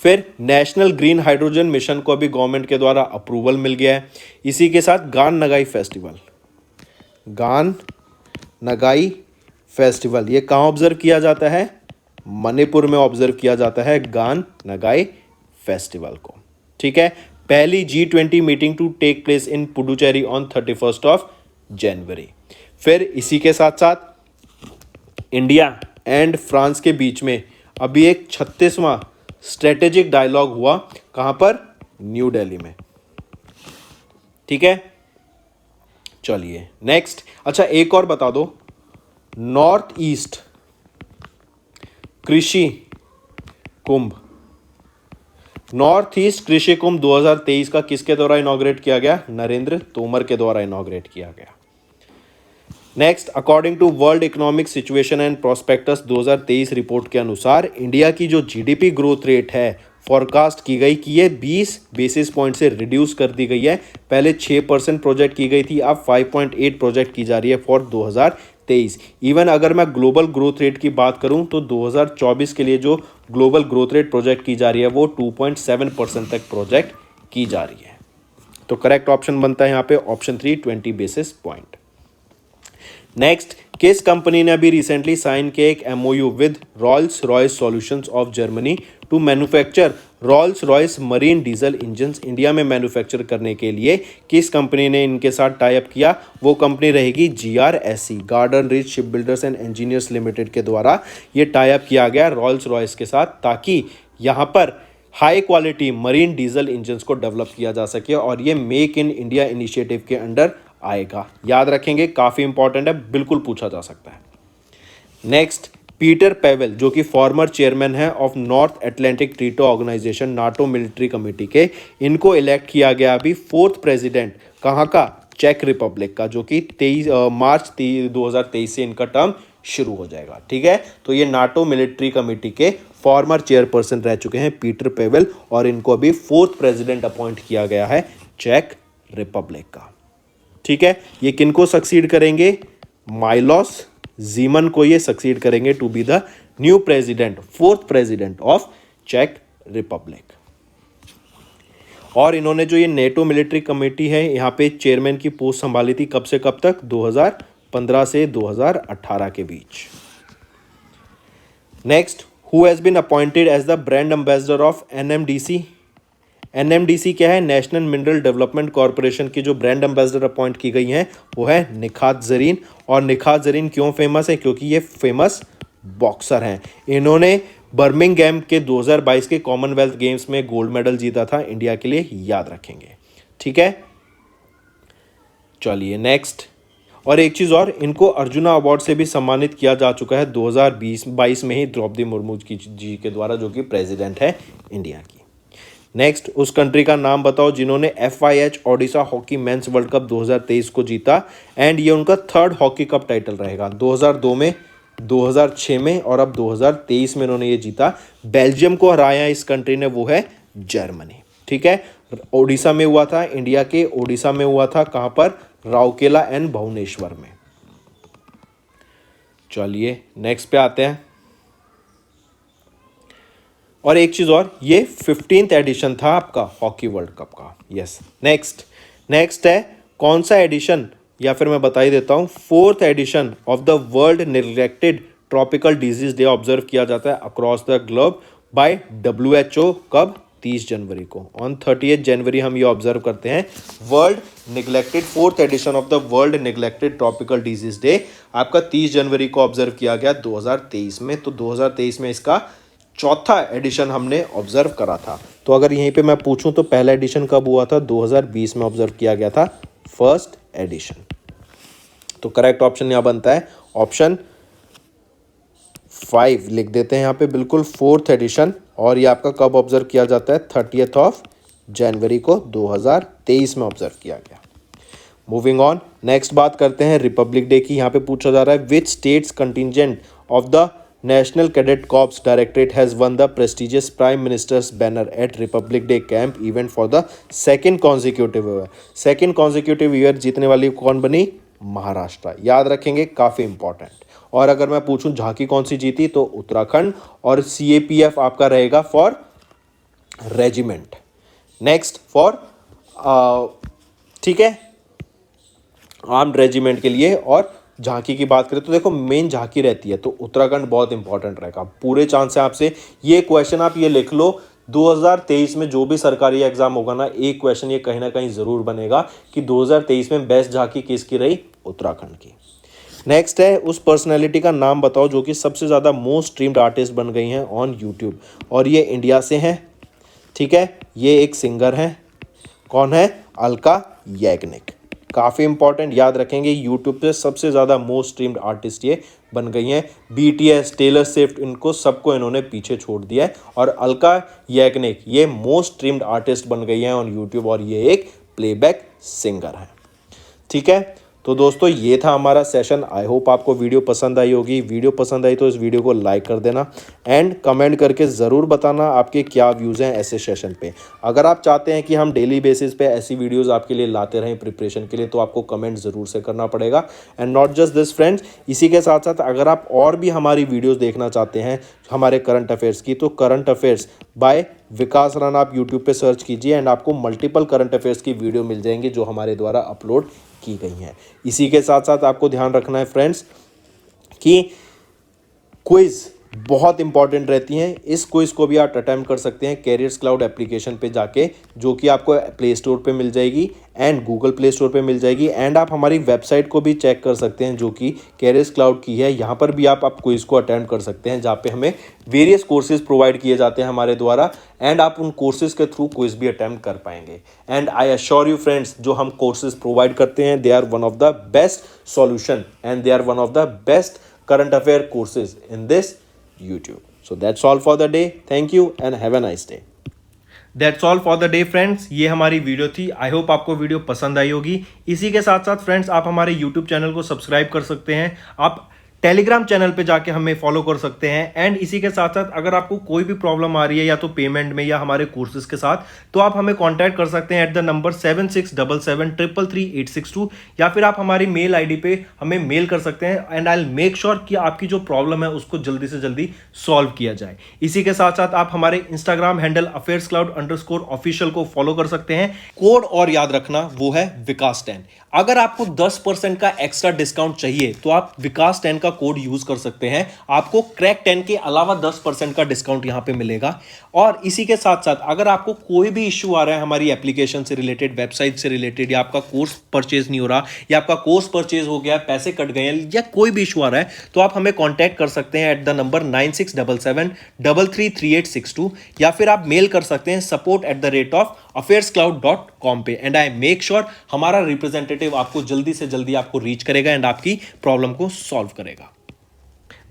फिर नेशनल ग्रीन हाइड्रोजन मिशन को अभी गवर्नमेंट के द्वारा अप्रूवल मिल गया है। इसी के साथ गान नगाई फेस्टिवल ये कहाँ ऑब्जर्व किया जाता है? मणिपुर में ऑब्जर्व किया जाता है गान नगाई फेस्टिवल को। ठीक है, पहली G20 meeting to take place in Puducherry on 31st of January. फिर इसी के साथ साथ इंडिया एंड फ्रांस के बीच में अभी एक 36वां स्ट्रेटेजिक डायलॉग हुआ, कहां पर? न्यू दिल्ली में। ठीक है, चलिए नेक्स्ट। अच्छा एक और बता दो, नॉर्थ ईस्ट कृषि कुंभ 2023 का किसके द्वारा इनॉग्रेट किया गया? नरेंद्र तोमर के द्वारा इनॉग्रेट किया गया। Next, according to world economic situation and prospects 2023 report के अनुसार इंडिया की जो GDP ग्रोथ रेट है फॉरकास्ट की गई कि ये 20 बेसिस पॉइंट से रिड्यूस कर दी गई है। पहले 6% प्रोजेक्ट की गई थी, अब 5.8 प्रोजेक्ट की जा रही है फॉर 2023। इवन अगर मैं ग्लोबल ग्रोथ रेट की बात करूं तो 2024 के लिए जो ग्लोबल ग्रोथ रेट प्रोजेक्ट की जा रही है वो 2.7% तक प्रोजेक्ट की जा रही है। तो करेक्ट ऑप्शन बनता है यहाँ पे ऑप्शन 3, 20 बेसिस पॉइंट। नेक्स्ट, किस कंपनी ने अभी रिसेंटली साइन किया एक MOU with Rolls Royce solutions of Germany to manufacture Rolls Royce marine diesel engines? India में मैन्युफैक्चर करने के लिए किस कंपनी ने इनके साथ टाई अप किया? वो कंपनी रहेगी GRSE, garden rich ship builders and engineers limited के द्वारा ये टाई अप किया गया रॉल्स रॉयस के साथ, ताकि यहाँ पर high quality marine diesel engines को डेवलप किया जा सके और ये मेक इन इंडिया इनिशिएटिव के अंडर आएगा। याद रखेंगे, काफ़ी इंपॉर्टेंट है, बिल्कुल पूछा जा सकता है। नेक्स्ट, पीटर पेवेल जो कि फॉर्मर चेयरमैन है of North Atlantic treaty organization NATO military committee के, इनको इलेक्ट किया गया अभी 4th प्रेसिडेंट कहाँ का? चेक रिपब्लिक का, जो कि 23 मार्च 2023 से इनका टर्म शुरू हो जाएगा। ठीक है, तो ये नाटो मिलिट्री कमेटी के फॉर्मर चेयरपर्सन रह चुके हैं पीटर पेवेल, और इनको अभी 4th प्रेसिडेंट अपॉइंट किया गया है चेक रिपब्लिक का। ठीक है, ये किनको सक्सीड करेंगे? माइलोस जीमन को ये सक्सीड करेंगे to be the new president, 4th president of चेक रिपब्लिक। और इन्होंने जो ये नेटो मिलिट्री कमेटी है यहाँ पे चेयरमैन की पोस्ट संभाली थी कब से कब तक? 2015 से 2018 के बीच। Next, who has been appointed as the brand ambassador of NMDC? NMDC क्या है? नेशनल मिनरल डेवलपमेंट कॉरपोरेशन की जो ब्रांड एम्बेसडर अपॉइंट की गई हैं वो है निखात जरीन। और निखात जरीन क्यों फेमस है? क्योंकि ये फेमस बॉक्सर हैं। इन्होंने बर्मिंघम के 2022 के कॉमनवेल्थ गेम्स में गोल्ड मेडल जीता था इंडिया के लिए, याद रखेंगे। ठीक है, चलिए नेक्स्ट। और एक चीज़ और, इनको अर्जुना अवार्ड से भी सम्मानित किया जा चुका है 2022 में ही द्रौपदी मुर्मू जी के द्वारा, जो कि प्रेसिडेंट है इंडिया की। नेक्स्ट, उस कंट्री का नाम बताओ जिन्होंने FIH Odisha hockey mains world cup 2023 को जीता, एंड ये उनका थर्ड हॉकी कप टाइटल रहेगा। 2002 में, 2006 में और अब 2023 में इन्होंने ये जीता। बेल्जियम को हराया इस कंट्री ने, वो है जर्मनी। ठीक है, ओडिशा में हुआ था, इंडिया के ओडिशा में हुआ था। कहां पर? राउरकेला एंड भुवनेश्वर में। चलिए नेक्स्ट पे आते हैं। और एक चीज और, ये 15th एडिशन था आपका हॉकी वर्ल्ड कप का। यस, नेक्स्ट है कौन सा एडिशन, या फिर मैं बता ही देता हूं, 4th edition of the world neglected tropical disease day observe किया जाता है across the globe by WHO। कब? 30 जनवरी को। ऑन 30 जनवरी हम ये ऑब्जर्व करते हैं world neglected, 4th edition of the world neglected tropical disease day आपका 30 जनवरी को ऑब्जर्व किया गया 2023 में। तो 2023 में इसका चौथा एडिशन हमने ऑब्जर्व करा था। तो अगर यहीं पे मैं पूछूं तो पहला एडिशन कब हुआ था? 2020 में ऑब्जर्व किया गया था फर्स्ट एडिशन। तो करेक्ट ऑप्शन यहां बनता है ऑप्शन 5 लिख देते हैं यहाँ पे, बिल्कुल 4th एडिशन। और ये आपका कब ऑब्जर्व किया जाता है? 30 जनवरी को 2023 में ऑब्जर्व किया गया। मूविंग ऑन, नेक्स्ट बात करते हैं रिपब्लिक डे की। यहाँ पे पूछा जा रहा है which state's contingent of the national cadet corps directorate has won the prestigious prime minister's banner at Republic day camp event for the second consecutive year. Second consecutive year जीतने वाली कौन बनी? महाराष्ट्र। याद रखेंगे, काफी इंपॉर्टेंट। और अगर मैं पूछूं झांकी कौन सी जीती, तो उत्तराखंड। और CAPF आपका रहेगा फॉर रेजिमेंट। नेक्स्ट फॉर ठीक है, आर्म्ड रेजिमेंट के लिए। और झांकी की बात करें तो देखो मेन झांकी रहती है, तो उत्तराखंड बहुत इंपॉर्टेंट रहेगा। पूरे चांस है आपसे ये क्वेश्चन, आप ये लिख लो 2023 में जो भी सरकारी एग्जाम होगा ना, एक क्वेश्चन ये कहीं ना कहीं जरूर बनेगा कि 2023 में बेस्ट झांकी किसकी रही? उत्तराखंड की। नेक्स्ट है उस पर्सनैलिटी का नाम बताओ जो कि सबसे ज़्यादा मोस्ट स्ट्रीम्ड आर्टिस्ट बन गई हैं ऑन यूट्यूब, और ये इंडिया से हैं। ठीक है, ये एक सिंगर हैं। कौन है? अलका याग्निक। काफ़ी इंपॉर्टेंट, याद रखेंगे यूट्यूब पे सबसे ज़्यादा मोस्ट स्ट्रीम्ड आर्टिस्ट ये बन गई हैं। BTS, टेलर स्विफ्ट, इनको सबको इन्होंने पीछे छोड़ दिया है। और अलका याग्निक ये मोस्ट स्ट्रीम्ड आर्टिस्ट बन गई हैं ऑन यूट्यूब, और ये एक प्लेबैक सिंगर है। ठीक है, तो दोस्तों ये था हमारा सेशन। आई होप आपको वीडियो पसंद आई होगी। वीडियो पसंद आई तो इस वीडियो को लाइक कर देना एंड कमेंट करके ज़रूर बताना आपके क्या व्यूज़ हैं ऐसे सेशन पे। अगर आप चाहते हैं कि हम डेली बेसिस पे ऐसी वीडियोस आपके लिए लाते रहें प्रिपरेशन के लिए, तो आपको कमेंट ज़रूर से करना पड़ेगा। And not just this friends, इसी के साथ साथ अगर आप और भी हमारी वीडियोज़ देखना चाहते हैं हमारे करंट अफेयर्स की, तो करंट अफेयर्स बाय विकास राणा आप यूट्यूब पे सर्च कीजिए एंड आपको मल्टीपल करंट अफेयर्स की वीडियो मिल जाएंगी जो हमारे द्वारा अपलोड की गई हैं। इसी के साथ साथ आपको ध्यान रखना है फ्रेंड्स कि क्विज बहुत इंपॉर्टेंट रहती हैं। इस क्विज को भी आप अटेम्प्ट कर सकते हैं कैरियर्स क्लाउड एप्लीकेशन पे जाके, जो कि आपको प्ले स्टोर पे मिल जाएगी एंड गूगल प्ले स्टोर पे मिल जाएगी। एंड आप हमारी वेबसाइट को भी चेक कर सकते हैं जो कि कैरियर्स क्लाउड की है। यहाँ पर भी आप क्विज को अटेम्प्ट कर सकते हैं, जहाँ पे हमें वेरियस कोर्सेज प्रोवाइड किए जाते हैं हमारे द्वारा, एंड आप उन कोर्सेज के थ्रू क्विज भी अटेम्प्ट कर पाएंगे। And I assure you friends, जो हम कोर्सेज प्रोवाइड करते हैं they are one of the best solution and they are one of the best current affair courses in this YouTube. So that's all for the day. Thank you and have a nice day. That's all for the day friends. ये हमारी video थी। I hope आपको video पसंद आई होगी। इसी के साथ साथ फ्रेंड्स आप हमारे YouTube चैनल को सब्सक्राइब कर सकते हैं। आप टेलीग्राम चैनल पे जाके हमें फॉलो कर सकते हैं। एंड इसी के साथ साथ अगर आपको कोई भी प्रॉब्लम आ रही है या तो पेमेंट में या हमारे कोर्सेज के साथ, तो आप हमें कांटेक्ट कर सकते हैं एट द नंबर 7677333862, या फिर आप हमारी मेल आईडी पे हमें मेल कर सकते हैं and I will make sure कि आपकी जो प्रॉब्लम है उसको जल्दी से जल्दी सॉल्व किया जाए। इसी के साथ साथ आप हमारे इंस्टाग्राम हैंडल affairscloud_official को फॉलो कर सकते हैं। कोड और याद रखना वो है विकास 10। अगर आपको 10% का एक्स्ट्रा डिस्काउंट चाहिए तो आप विकास 10 का का कोड यूज कर सकते हैं, आपको क्रैक 10 के अलावा 10% का डिस्काउंट यहां पे मिलेगा। और इसी के साथ साथ अगर आपको कोई भी इश्यू आ रहा है हमारी एप्लीकेशन से रिलेटेड, वेबसाइट से रिलेटेड, या आपका कोर्स परचेज नहीं हो रहा, या आपका कोर्स परचेज हो गया, पैसे कट गए हैं, या कोई भी इशू आ रहा है, तो आप हमें कांटेक्ट कर सकते हैं एट द नंबर 9677333862, या फिर आप मेल कर सकते हैं support@affairscloud.com पे। एंड आई मेक श्योर हमारा रिप्रेजेंटेटिव आपको जल्दी से जल्दी आपको रीच करेगा एंड आपकी प्रॉब्लम को सॉल्व करेगा।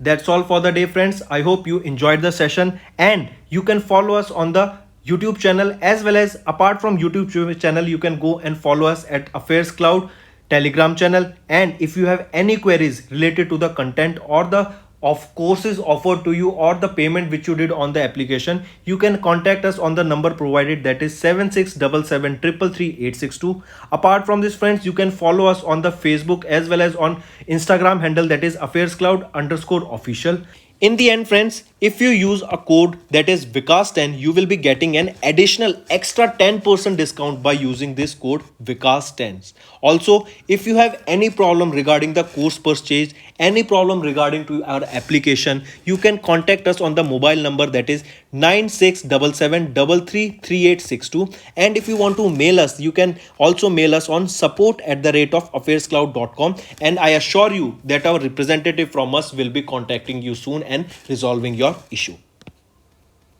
That's all for the day, friends. I hope you enjoyed the session, and you can follow us on the YouTube channel, as well as apart from YouTube channel, you can go and follow us at Affairs Cloud Telegram channel. And if you have any queries related to the content or the of courses offered to you or the payment which you did on the application, you can contact us on the number provided, that is 7677333862. Apart from this, friends, you can follow us on the Facebook as well as on Instagram handle, that is affairscloud_official. In the end, friends, if you use a code that is Vikas10, you will be getting an additional extra 10% discount by using this code Vikas10. Also, if you have any problem regarding the course purchase, any problem regarding to our application, you can contact us on the mobile number, that is 9677333862. And if you want to mail us, you can also mail us on support@affairscloud.com, and I assure you that our representative from us will be contacting you soon and resolving your issue.